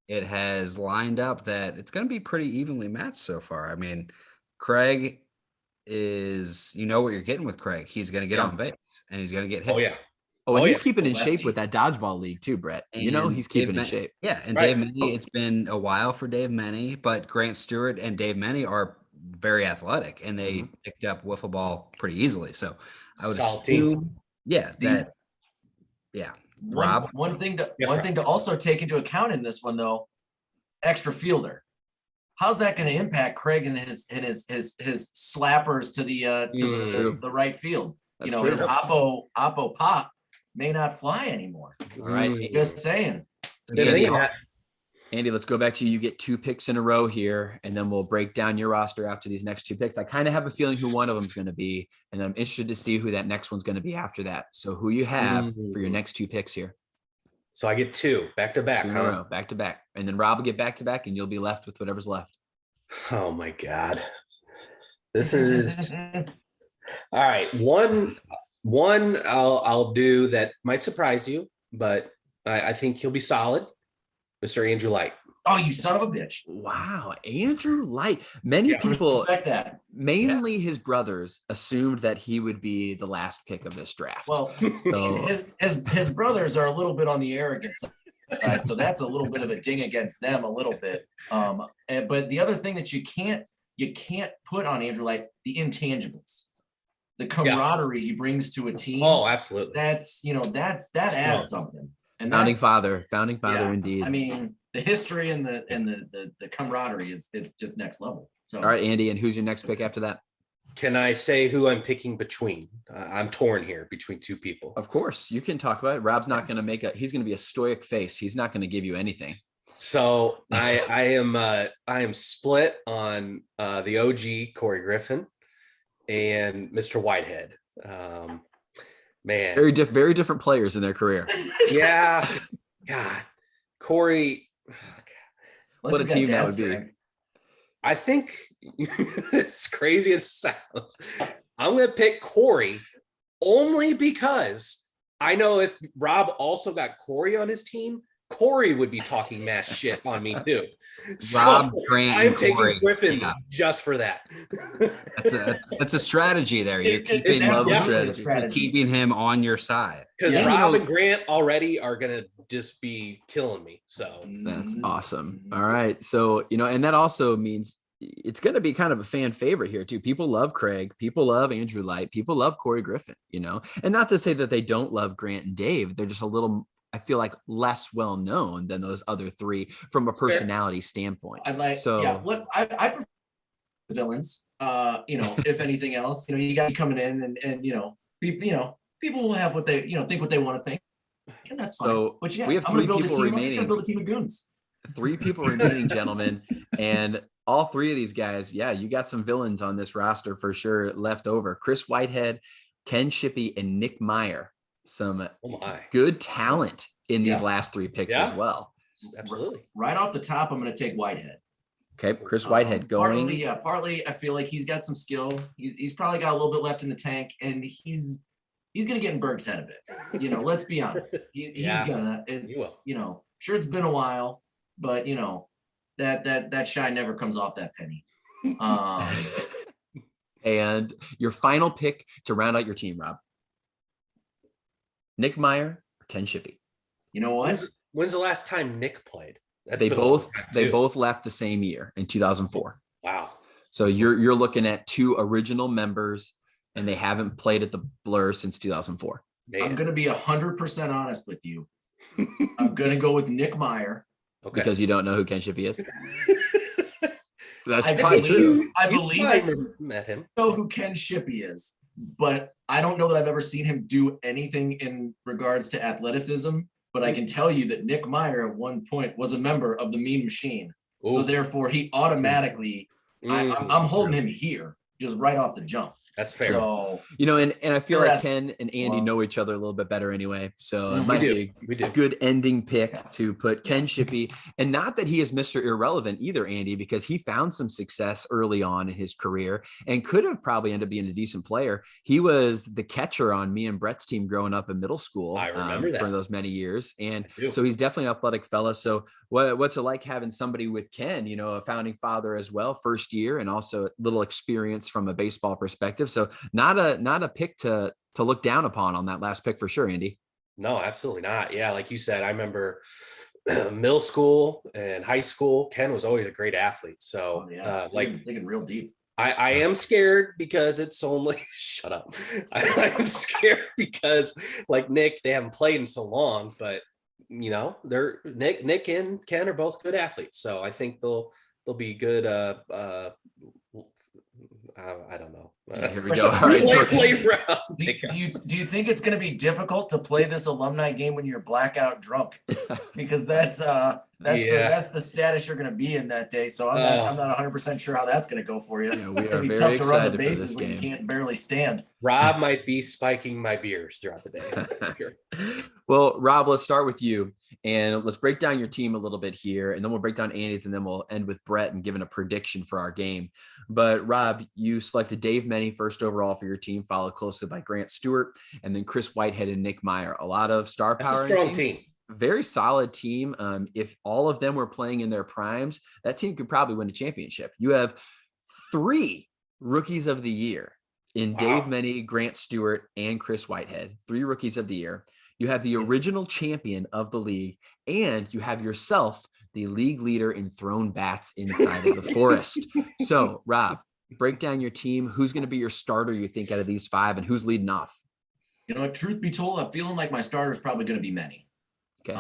it has lined up that it's going to be pretty evenly matched so far. I mean, Craig is, what you're getting with Craig. He's going to get Yeah. on base and he's going to get hits. Oh, yeah. Oh, and Oh, he's yeah. keeping in Lefty. shape with that dodgeball league too, Brett. And He's Dave keeping in Many- shape. Yeah, and Right. Dave Many, it's been a while for Dave Many, but Grant Stewart and Dave Many are very athletic, and they picked up wiffle ball pretty easily. So I would Solid team. assume, Rob? One thing Yes, Rob. to also take into account in this one though, extra fielder. How's that going to impact Craig and his slappers to the right field? That's His true. Oppo pop may not fly anymore. All right. Just saying. Good thinking, Matt. Andy, let's go back to you. You get two picks in a row here, and then we'll break down your roster after these next two picks. I kind of have a feeling who one of them is going to be, and I'm interested to see who that next one's going to be after that. So who you have for your next two picks here? So I get two back to back, Two in a huh? row, back to back. And then Rob will get back to back, and you'll be left with whatever's left. Oh my God. This is all right. One I'll do that might surprise you, but I think he'll be solid. Mr. Andrew Light. Oh, you son of a bitch. Wow, Andrew Light. Many Yeah. people, Respect that. mainly his brothers, assumed that he would be the last pick of this draft. Well, So- his brothers are a little bit on the arrogant side, so that's a little bit of a ding against them a little bit. But the other thing that you can't put on Andrew Light, the intangibles, the camaraderie he brings to a team. Oh, absolutely. that adds something. And founding that's- father Yeah. indeed. I mean, the history and the camaraderie is just next level. So All right, Andy, and who's your next pick after that? Can I say who I'm picking between? I'm torn here between two people. Of course, you can talk about it. Rob's not going to he's going to be a stoic face. He's not going to give you anything. So I am split on the OG Corey Griffin and Mr. Whitehead. Man, Very different players in their career. yeah, God, Corey. What a team that would be. I think as crazy as it sounds, I'm going to pick Corey only because I know if Rob also got Corey on his team, Corey would be talking mass shit on me too. Rob, Grant, I'm and taking Corey. Griffin Yeah. just for that. That's a strategy there. You're It's absolutely a strategy. keeping him on your side. Because Yeah. Rob and Grant already are going to just be killing me. So That's Mm-hmm. awesome. All right. So, and that also means it's going to be kind of a fan favorite here too. People love Craig. People love Andrew Light. People love Corey Griffin, and not to say that they don't love Grant and Dave. They're just a little, I feel like, less well known than those other three from a personality standpoint. I'd like, So- yeah, what I prefer the villains, if anything else, you got to be coming in and people will have what they, think what they want to think. And that's fine. So, but yeah, we have I'm gonna three build a people team. I'm just remaining. gonna build a team of goons. 3 people remaining, gentlemen, and all 3 of these guys, yeah, you got some villains on this roster for sure left over. Chris Whitehead, Ken Shippey, and Nick Meyer. Some oh my, good talent in these Yeah. last 3 picks Yeah. as well. absolutely. Right off the top, I'm gonna take Whitehead. Okay, Chris Whitehead going. Partly I feel like he's got some skill. He's probably got a little bit left in the tank, and he's gonna get in Berg's head a bit. Let's be honest. He's gonna. It's sure it's been a while, but that shine never comes off that penny. And your final pick to round out your team, Rob. Nick Meyer or Ken Shippey? You know what? When's the last time Nick played? They both left the same year in 2004. Wow. So you're looking at two original members, and they haven't played at the Blur since 2004. Man. I'm gonna be 100% honest with you. I'm gonna go with Nick Meyer. Okay. Because you don't know who Ken Shippey is. That's I probably true. believe I I met him. know who Ken Shippey is, but I don't know that I've ever seen him do anything in regards to athleticism. But I can tell you that Nick Meyer at one point was a member of the Mean Machine. Ooh. So therefore he automatically, I'm holding him here just right off the jump. That's fair. So, And I feel Correct. like Ken and Andy know each other a little bit better anyway. So it We might do. be We do. a good ending pick to put Ken Shippey. And not that he is Mr. Irrelevant either, Andy, because he found some success early on in his career and could have probably ended up being a decent player. He was the catcher on me and Brett's team growing up in middle school. I remember that. For those many years. And I do. so he's definitely an athletic fella. So what's it like having somebody with Ken, a founding father as well, first year, and also a little experience from a baseball perspective. So not a pick to look down upon on that last pick for sure, Andy. No, absolutely not. Yeah, like you said, I remember middle school and high school. Ken was always a great athlete. So, thinking real deep. I am scared because it's only shut up. I'm scared because like Nick, they haven't played in so long, but they're Nick and Ken are both good athletes. So I think they'll be good. I don't know. Here we go. All right, Do you think it's going to be difficult to play this alumni game when you're blackout drunk? Because that's the status you're going to be in that day. So I'm not 100% sure how that's going to go for you. Yeah, we It's are going to be very tough to run excited the for bases this when you game. can't barely stand. Rob might be spiking my beers throughout the day. Well, Rob, let's start with you and let's break down your team a little bit here, and then we'll break down Andy's, and then we'll end with Brett and giving a prediction for our game. But Rob, you selected Dave Menny first overall for your team, followed closely by Grant Stewart, and then Chris Whitehead and Nick Meyer. A lot of star That's power. a strong team. Very solid team. If all of them were playing in their primes, that team could probably win a championship. You have 3 rookies of the year in Dave Menny, Grant Stewart, and Chris Whitehead. 3 rookies of the year. You have the original champion of the league, and you have yourself, the league leader in thrown bats inside of the forest. So, Rob, break down your team. Who's going to be your starter, you think, out of these 5, and who's leading off? Truth be told, I'm feeling like my starter is probably going to be Menny. Okay.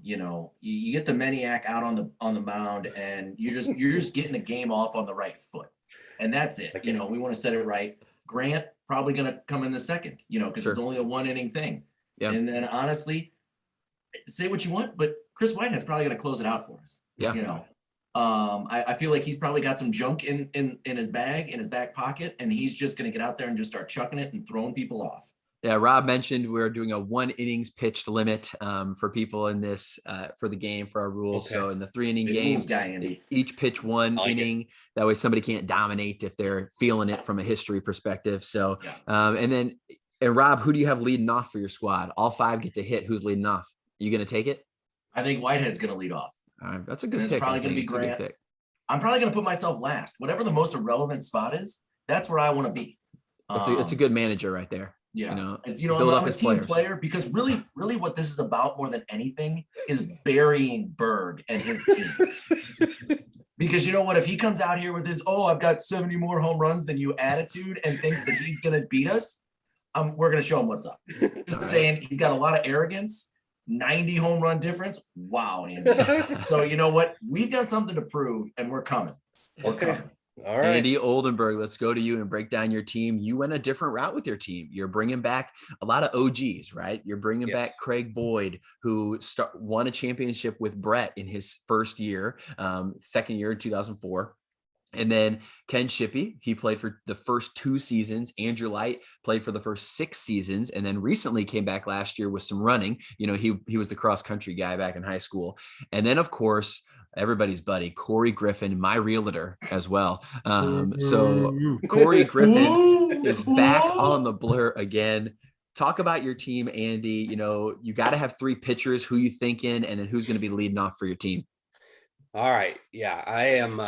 You get the Maniac out on the mound, and you're just getting the game off on the right foot, and that's it. Okay. We want to set it right. Grant probably going to come in the second, because It's only a 1-inning thing. Yeah. And then honestly, say what you want, but Chris Whitehead's probably going to close it out for us. Yeah. I feel like he's probably got some junk in his bag, in his back pocket, and he's just going to get out there and just start chucking it and throwing people off. Yeah, Rob mentioned we're doing a 1 innings pitched limit for people in this for the game for our rules. Okay. So in the 3-inning Big game, rules guy, Andy. each pitch 1 inning. That way somebody can't dominate if they're feeling it from a history perspective. So and Rob, who do you have leading off for your squad? All 5 get to hit. Who's leading off? Are you going to take it? I think Whitehead's going to lead off. All right, that's a good And it's pick. probably I gonna think be it's a good Grant. pick. I'm probably going to put myself last. Whatever the most irrelevant spot is, that's where I want to be. It's a good manager right there. Yeah. Build I'm up a his team players. player because really what this is about more than anything is burying Berg and his team. Because you know what? If he comes out here with his, I've got 70 more home runs than you attitude and thinks that he's going to beat us, we're going to show him what's up. Just saying, he's got a lot of arrogance, 90 home run difference. Wow, Andy. So you know what? We've got something to prove, and we're coming. We're coming. All right. Andy Oldenburg, let's go to you and break down your team. You went a different route with your team. You're bringing back a lot of OGs, right? You're bringing back Craig Boyd, who won a championship with Brett in his first year, second year in 2004. And then Ken Shippey, he played for the first 2 seasons. Andrew Light played for the first 6 seasons, and then recently came back last year with some running. He was the cross country guy back in high school. And then, of course, everybody's buddy, Corey Griffin, my realtor as well. So Corey Griffin is back on the blur again. Talk about your team, Andy. You know, you got to have 3 pitchers. Who you thinking, and then who's going to be leading off for your team? All right. Yeah, I am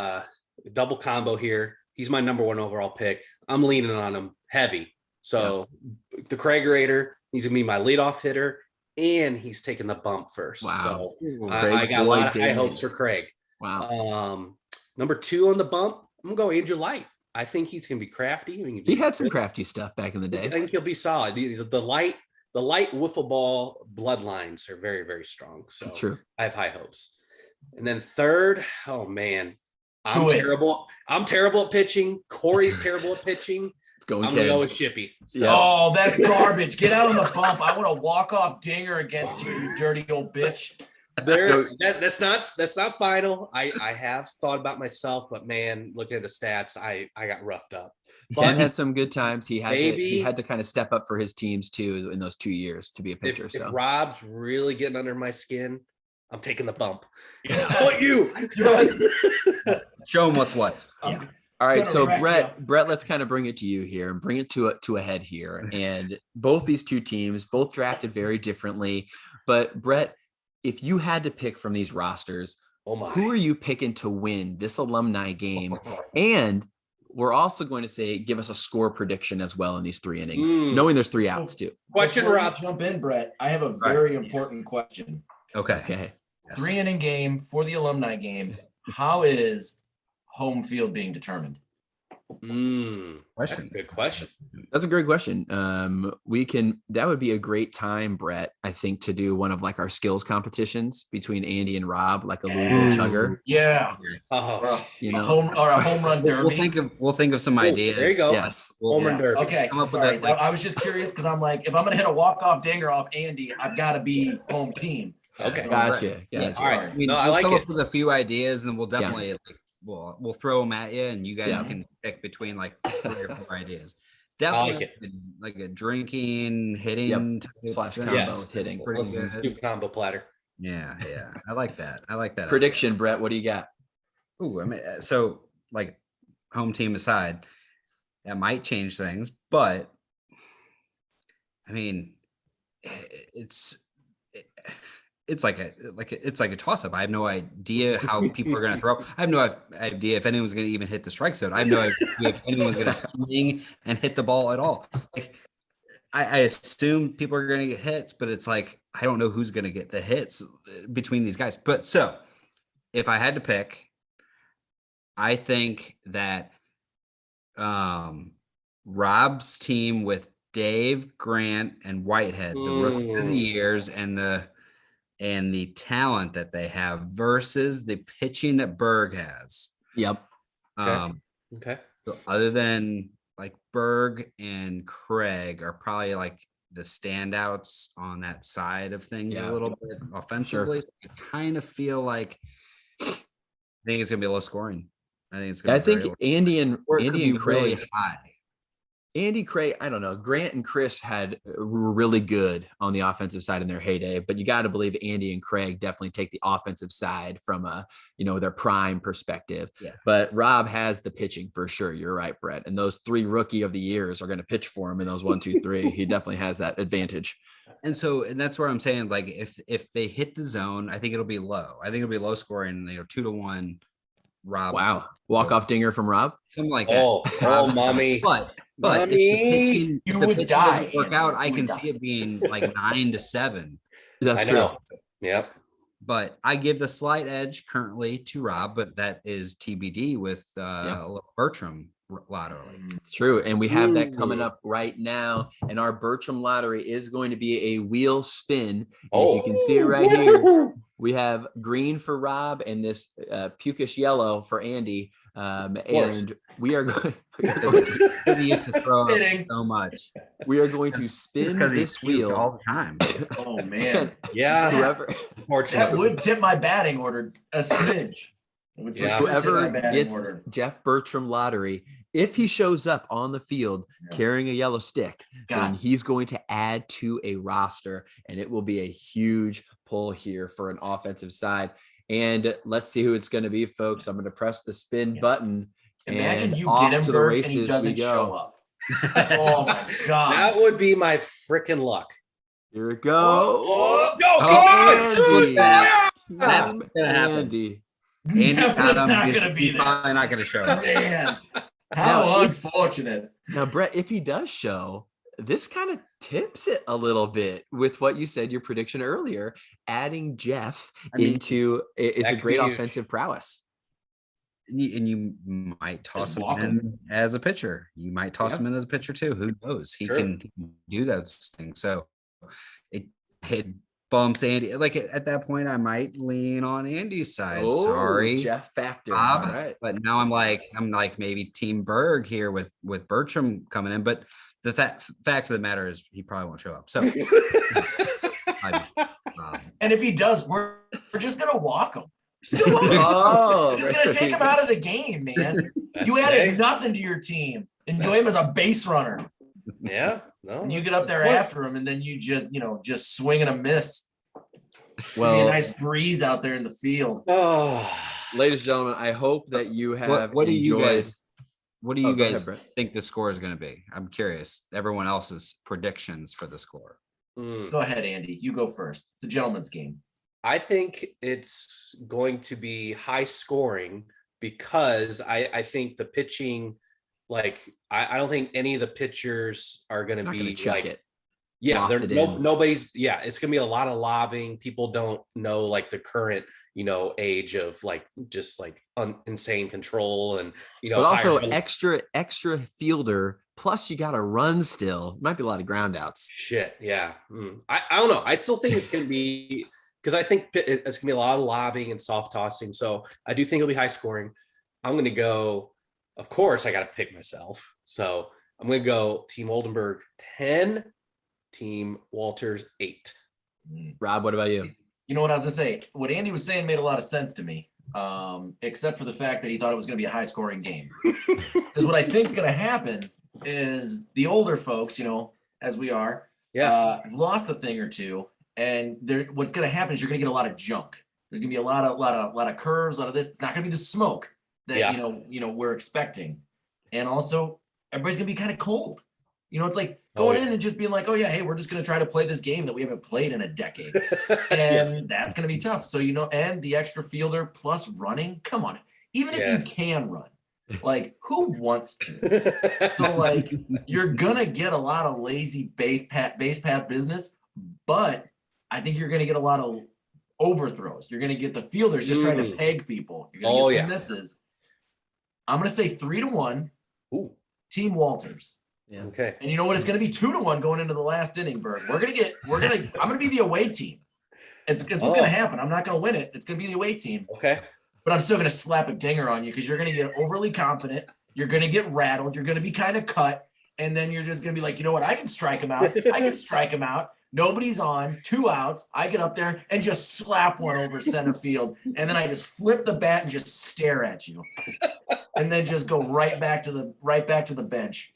double combo here. He's my number 1 overall pick. I'm leaning on him heavy. So the Craigerator, he's going to be my leadoff hitter, and he's taking the bump first. Wow. So I got a lot of high hopes for Craig. Wow. Number 2 on the bump, I'm going to go Andrew Light. I think he's going to be crafty. He had some crafty stuff back in the day. I think he'll be solid. The light wiffle ball bloodlines are very, very strong. So True. I have high hopes. And then 3rd, oh man, I'm terrible. I'm terrible at pitching. Corey's terrible at pitching. I'm going to go with Shippy. So. Oh, that's garbage. Get out on the bump. I want a walk-off dinger against you, you dirty old bitch. That's not final. I have thought about myself, but man, looking at the stats, I got roughed up. Ken had some good times. He had to kind of step up for his teams too in those 2 years to be a pitcher. If Rob's really getting under my skin, I'm taking the bump. Yes. How about you? Show him what's what. Yeah. All right, so Brett, let's kind of bring it to you here and bring it to a head here. And both these 2 teams, both drafted very differently. But Brett, if you had to pick from these rosters, who are you picking to win this alumni game? And we're also going to say, give us a score prediction as well in these 3 innings, knowing there's 3 outs too. Question, Rob. Jump in, Brett. I have a very important question. Okay. 3-inning game for the alumni game. How is home field being determined? That's a good question. That's a great question. That would be a great time, Brett, I think, to do one of like our skills competitions between Andy and Rob, like a Louisville chugger. Yeah. A home run derby. We'll think of some ideas. There you go. Yes. Home run derby. Okay. Sorry. I was just curious because I'm like, if I'm gonna hit a walk-off dinger off Andy, I've got to be home team. Okay. Gotcha. All right. I like it. With a few ideas, and then we'll definitely we'll throw them at you, and you guys can pick between like 3 or 4 ideas. Definitely like a drinking, hitting slash combo with hitting. Pretty good. Scoop combo platter. Yeah. I like that. Prediction, Brett. What do you got? Ooh, I mean, so like home team aside, that might change things, but I mean, it's like a toss up. I have no idea how people are going to throw. I have no idea if anyone's going to even hit the strike zone. I have no idea if anyone's going to swing and hit the ball at all. Like, I assume people are going to get hits, but it's like, I don't know who's going to get the hits between these guys. But so if I had to pick, I think that Rob's team with Dave, Grant, and Whitehead, the rookie of the years, and the talent that they have versus the pitching that Berg has. Yep. Okay. So other than like Berg and Craig are probably like the standouts on that side of things a little bit offensively. Sure. I kind of feel like I think it's gonna be low scoring. I think it's gonna Andy and Craig really high. Andy, Craig, I don't know. Grant and Chris were really good on the offensive side in their heyday, but you got to believe Andy and Craig definitely take the offensive side from their prime perspective. Yeah. But Rob has the pitching for sure. You're right, Brett. And those 3 rookie of the years are going to pitch for him in those 1, 2, 3. He definitely has that advantage. And that's where I'm saying, like, if they hit the zone, I think it'll be low. I think it'll be low scoring, 2-1. Rob. Wow. Walk-off dinger from Rob? Something like that. Oh, mommy. But if the pitching doesn't work out, I can see it being like 9-7. That's true. Yep. But I give the slight edge currently to Rob, but that is TBD with Bertram lottery. True. And we have that coming up right now. And our Bertram lottery is going to be a wheel spin. If you can see it right here. We have green for Rob and this pukish yellow for Andy. And we are going he used to throw so much. We are going to spin this wheel all the time. Oh man. Yeah. That would tip my batting order a smidge. Whoever gets Jeff Bertram lottery, if he shows up on the field carrying a yellow stick, then he's going to add to a roster, and it will be a huge pull here for an offensive side. And let's see who it's going to be, folks. I'm going to press the spin button. Imagine and you off get him, to the Bert, races and he doesn't we go. show up. Oh my God. That would be my freaking luck. Here we go. Oh, go, Oh, Andy. That's what's gonna happen. Andy. Andy Definitely Adam not is- gonna be he's there. probably not going to show up. Man, Now, how if- unfortunate. Now, Brett, if he does show, this kind of tips it a little bit with what you said, your prediction earlier, adding Jeff into is that a could great be huge. offensive prowess. And you might toss Just him walk in as a pitcher. You might toss Yeah. him in as a pitcher too. Who knows? He Sure. can do those things. So it bumps Andy. Like at that point, I might lean on Andy's side. Sorry, Jeff Factor. Bob. All right. But now I'm like maybe Team Berg here with Bertram coming in. But the fact of the matter is he probably won't show up. So And if he does, we're just gonna walk him. Oh, We're just gonna take him out of the game, man. You added nothing to your team. Enjoy him as a base runner. Yeah. No. And you get up there after him, and then you just swing and a miss. Be a Well, nice breeze out there in the field. Oh. ladies and gentlemen, I hope that you have what do you enjoyed. guys? What do Oh, you go guys ahead, Brett. think the score is going to be? I'm curious. Everyone else's predictions for the score. Go ahead, Andy. You go first. It's a gentleman's game. I think it's going to be high scoring because I think the pitching, like I don't think any of the pitchers are going to Not gonna be check like, it. yeah, Loft they're it in. nobody's, yeah, it's going to be a lot of lobbing. People don't know like the current, age of like just like insane control and But also higher- extra fielder. Plus, you got to run still. Might be a lot of ground outs. shit. Yeah. I don't know. I still think it's going to be because I think it's going to be a lot of lobbing and soft tossing. So I do think it'll be high scoring. I'm going to go, of course, I got to pick myself. So I'm going to go Team Oldenburg 10, Team Walters 8. Rob, what about you? You know what I was gonna say? What Andy was saying made a lot of sense to me, except for the fact that he thought it was gonna be a high-scoring game. Because what I think's gonna happen is the older folks, as we are, have lost a thing or two, and what's gonna happen is you're gonna get a lot of junk. There's gonna be a lot of curves, a lot of this. It's not gonna be the smoke that we're expecting, and also everybody's gonna be kind of cold. It's like going in and just being like, oh yeah, hey, we're just gonna try to play this game that we haven't played in a decade, and that's gonna be tough. So and the extra fielder plus running. Come on, even if you can run, like who wants to? So like you're gonna get a lot of lazy base path business, but I think you're gonna get a lot of overthrows. You're gonna get the fielders just trying to peg people. You're gonna get misses. I'm gonna say 3-1. Ooh. Team Walters. Yeah. Okay. And you know what? It's going to be 2-1 going into the last inning, Berg. I'm going to be the away team. It's what's going to happen. I'm not going to win it. It's going to be the away team. Okay. But I'm still going to slap a dinger on you because you're going to get overly confident. You're going to get rattled. You're going to be kind of cut. And then you're just going to be like, you know what? I can strike him out. I can strike him out. Nobody's on. 2 outs. I get up there and just slap one over center field. And then I just flip the bat and just stare at you. And then just go right back to the bench.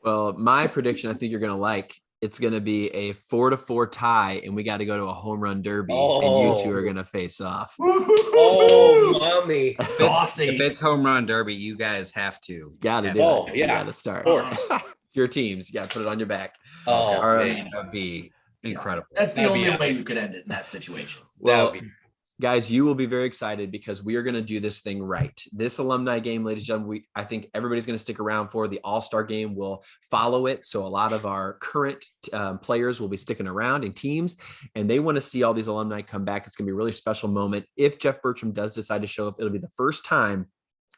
Well, my prediction, I think you're going to like. It's going to be a 4-4 tie, and we got to go to a home run derby, and you two are going to face off. Oh, mommy. Saucy. If it's home run derby, you guys have to. Got to do Oh, it. yeah. You got to start. Of course. Your teams. You got to put it on your back. Oh, All right. man. That'd be incredible. That's the That'd be only epic. way you could end it in that situation. Well, That would be- guys, you will be very excited because we are going to do this thing right. This alumni game, ladies and gentlemen, I think everybody's going to stick around for. The All-Star game will follow it. So a lot of our current players will be sticking around in teams, and they want to see all these alumni come back. It's going to be a really special moment. If Jeff Bertram does decide to show up, it'll be the first time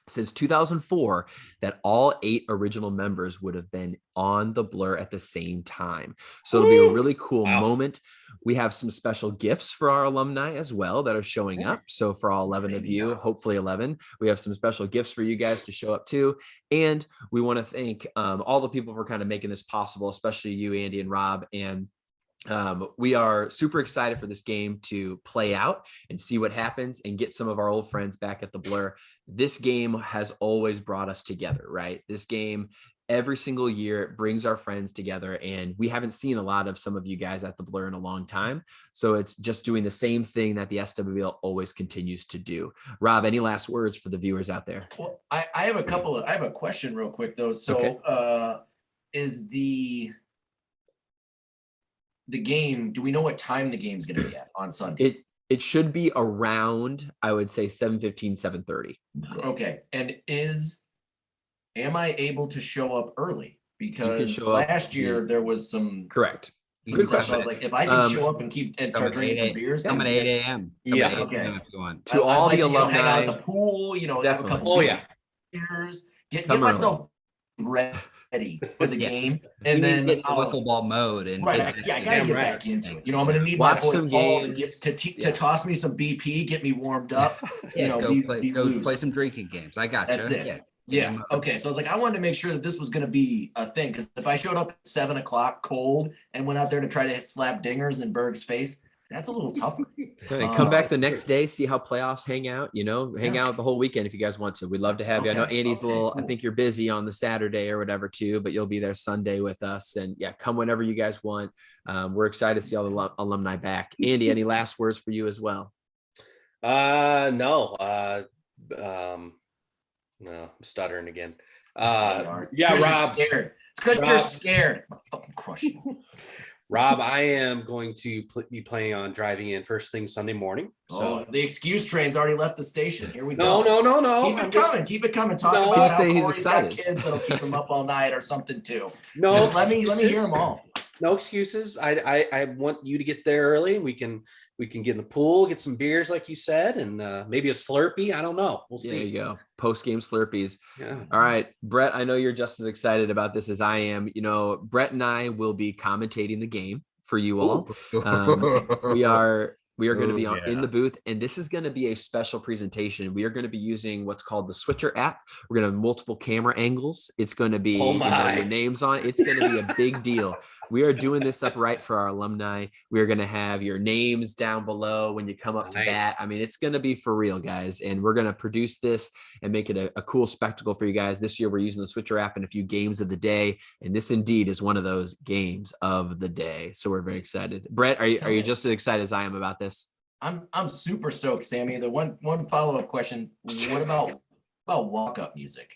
since 2004 that all 8 original members would have been on the Blur at the same time. So it'll be a really cool moment. We have some special gifts for our alumni as well that are showing up. So for all 11 of you, hopefully 11, we have some special gifts for you guys to show up to. And we want to thank all the people for kind of making this possible, especially you, Andy and Rob. And we are super excited for this game to play out and see what happens and get some of our old friends back at the Blur. This game has always brought us together, right? This game every single year. It brings our friends together, and we haven't seen a lot of some of you guys at the Blur in a long time. So it's just doing the same thing that the SWBL always continues to do. Rob, any last words for the viewers out there? Well, I have I have a question real quick though. So Okay. Is the game, do we know what time the game's gonna be at on Sunday? It should be around, I would say 7:15, 7:30. Okay, and am I able to show up early? Because show up, last year there was some Correct. some Good stuff. I was question. like, if I can show up and start drinking some beers, Come then at 8 a.m. Yeah. Come at 8 Okay. a.m. if you want. To I'd all like the to, hang out alumni, at the pool, have a Definitely. couple Oh, yeah. beers, get Come myself ready for the Yeah. game, You and need to then get into I'll, wiffle ball mode and right, get I back gotta in. get right. back into it. I'm gonna need my Watch boy some Paul to games. to toss me some BP, get me warmed up. Go play loose. some drinking games. I got you. That's it. Yeah. Okay. So I was like, I wanted to make sure that this was going to be a thing, because if I showed up at 7 o'clock cold and went out there to try to slap dingers in Berg's face, that's a little tougher. Come back the next day, see how playoffs hang out, hang Yeah. out the whole weekend if you guys want to. We'd love to have you. I know Okay, Andy's okay, I cool. think you're busy on the Saturday or whatever too, but you'll be there Sunday with us. And yeah, come whenever you guys want. We're excited to see all the alumni back. Andy, any last words for you as well? No. No, I'm stuttering again. Yeah, It's 'cause Rob. you're scared. It's because you're scared. I'll fucking crush you. Rob, I am going to be planning on driving in first thing Sunday morning. So The excuse train's already left the station. Here we no. go. I'm Keep it just- coming. Keep it coming. Talk No. about Keep how saying he's Corey's got excited. kids that'll keep him up all night or something too. No, Just let me hear excuses. them all. No excuses. I want you to get there early. We can get in the pool, get some beers like you said, and maybe a Slurpee. I don't know. We'll There you see. go. Post-game Slurpees. Yeah. All right, Brett, I know you're just as excited about this as I am. Brett and I will be commentating the game for you all. We are going to be in the booth, and this is going to be a special presentation. We are going to be using what's called the Switcher app. We're going to have multiple camera angles. It's going to be your names on. It's going to be a big deal. We are doing this up right for our alumni. We are going to have your names down below when you come up to bat. I mean, it's going to be for real, guys. And we're going to produce this and make it a cool spectacle for you guys. This year, we're using the Switcher app in a few games of the day. And this indeed is one of those games of the day. So we're very excited. Brett, are you just as excited as I am about this? I'm super stoked, Sammy. The one follow-up question: what about walk-up music?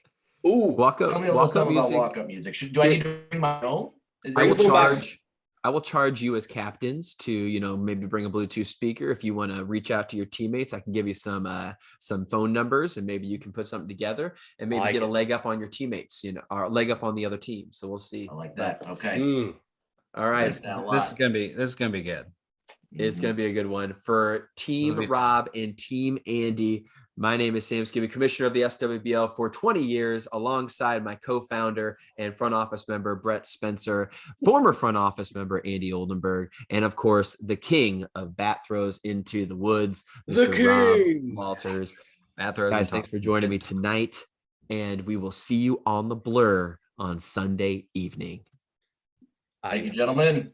Ooh, Walk Tell me a little up something about music. walk-up music. Do I need to bring my own? I will charge you as captains to, maybe bring a Bluetooth speaker. If you want to reach out to your teammates, I can give you some phone numbers, and maybe you can put something together and maybe get a leg up on your teammates, or a leg up on the other team. So we'll see. I like that. Okay. All right. This is gonna be good. It's going to be a good one for Team Rob and Team Andy. My name is Sam Skibbe, commissioner of the SWBL for 20 years, alongside my co-founder and front office member, Brett Spencer, former front office member, Andy Oldenburg, and of course, the king of bat throws into the woods, The king. Rob Walters. Bat throws. Guys, thanks for joining me tonight, and we will see you on the Blur on Sunday evening. Thank you, gentlemen.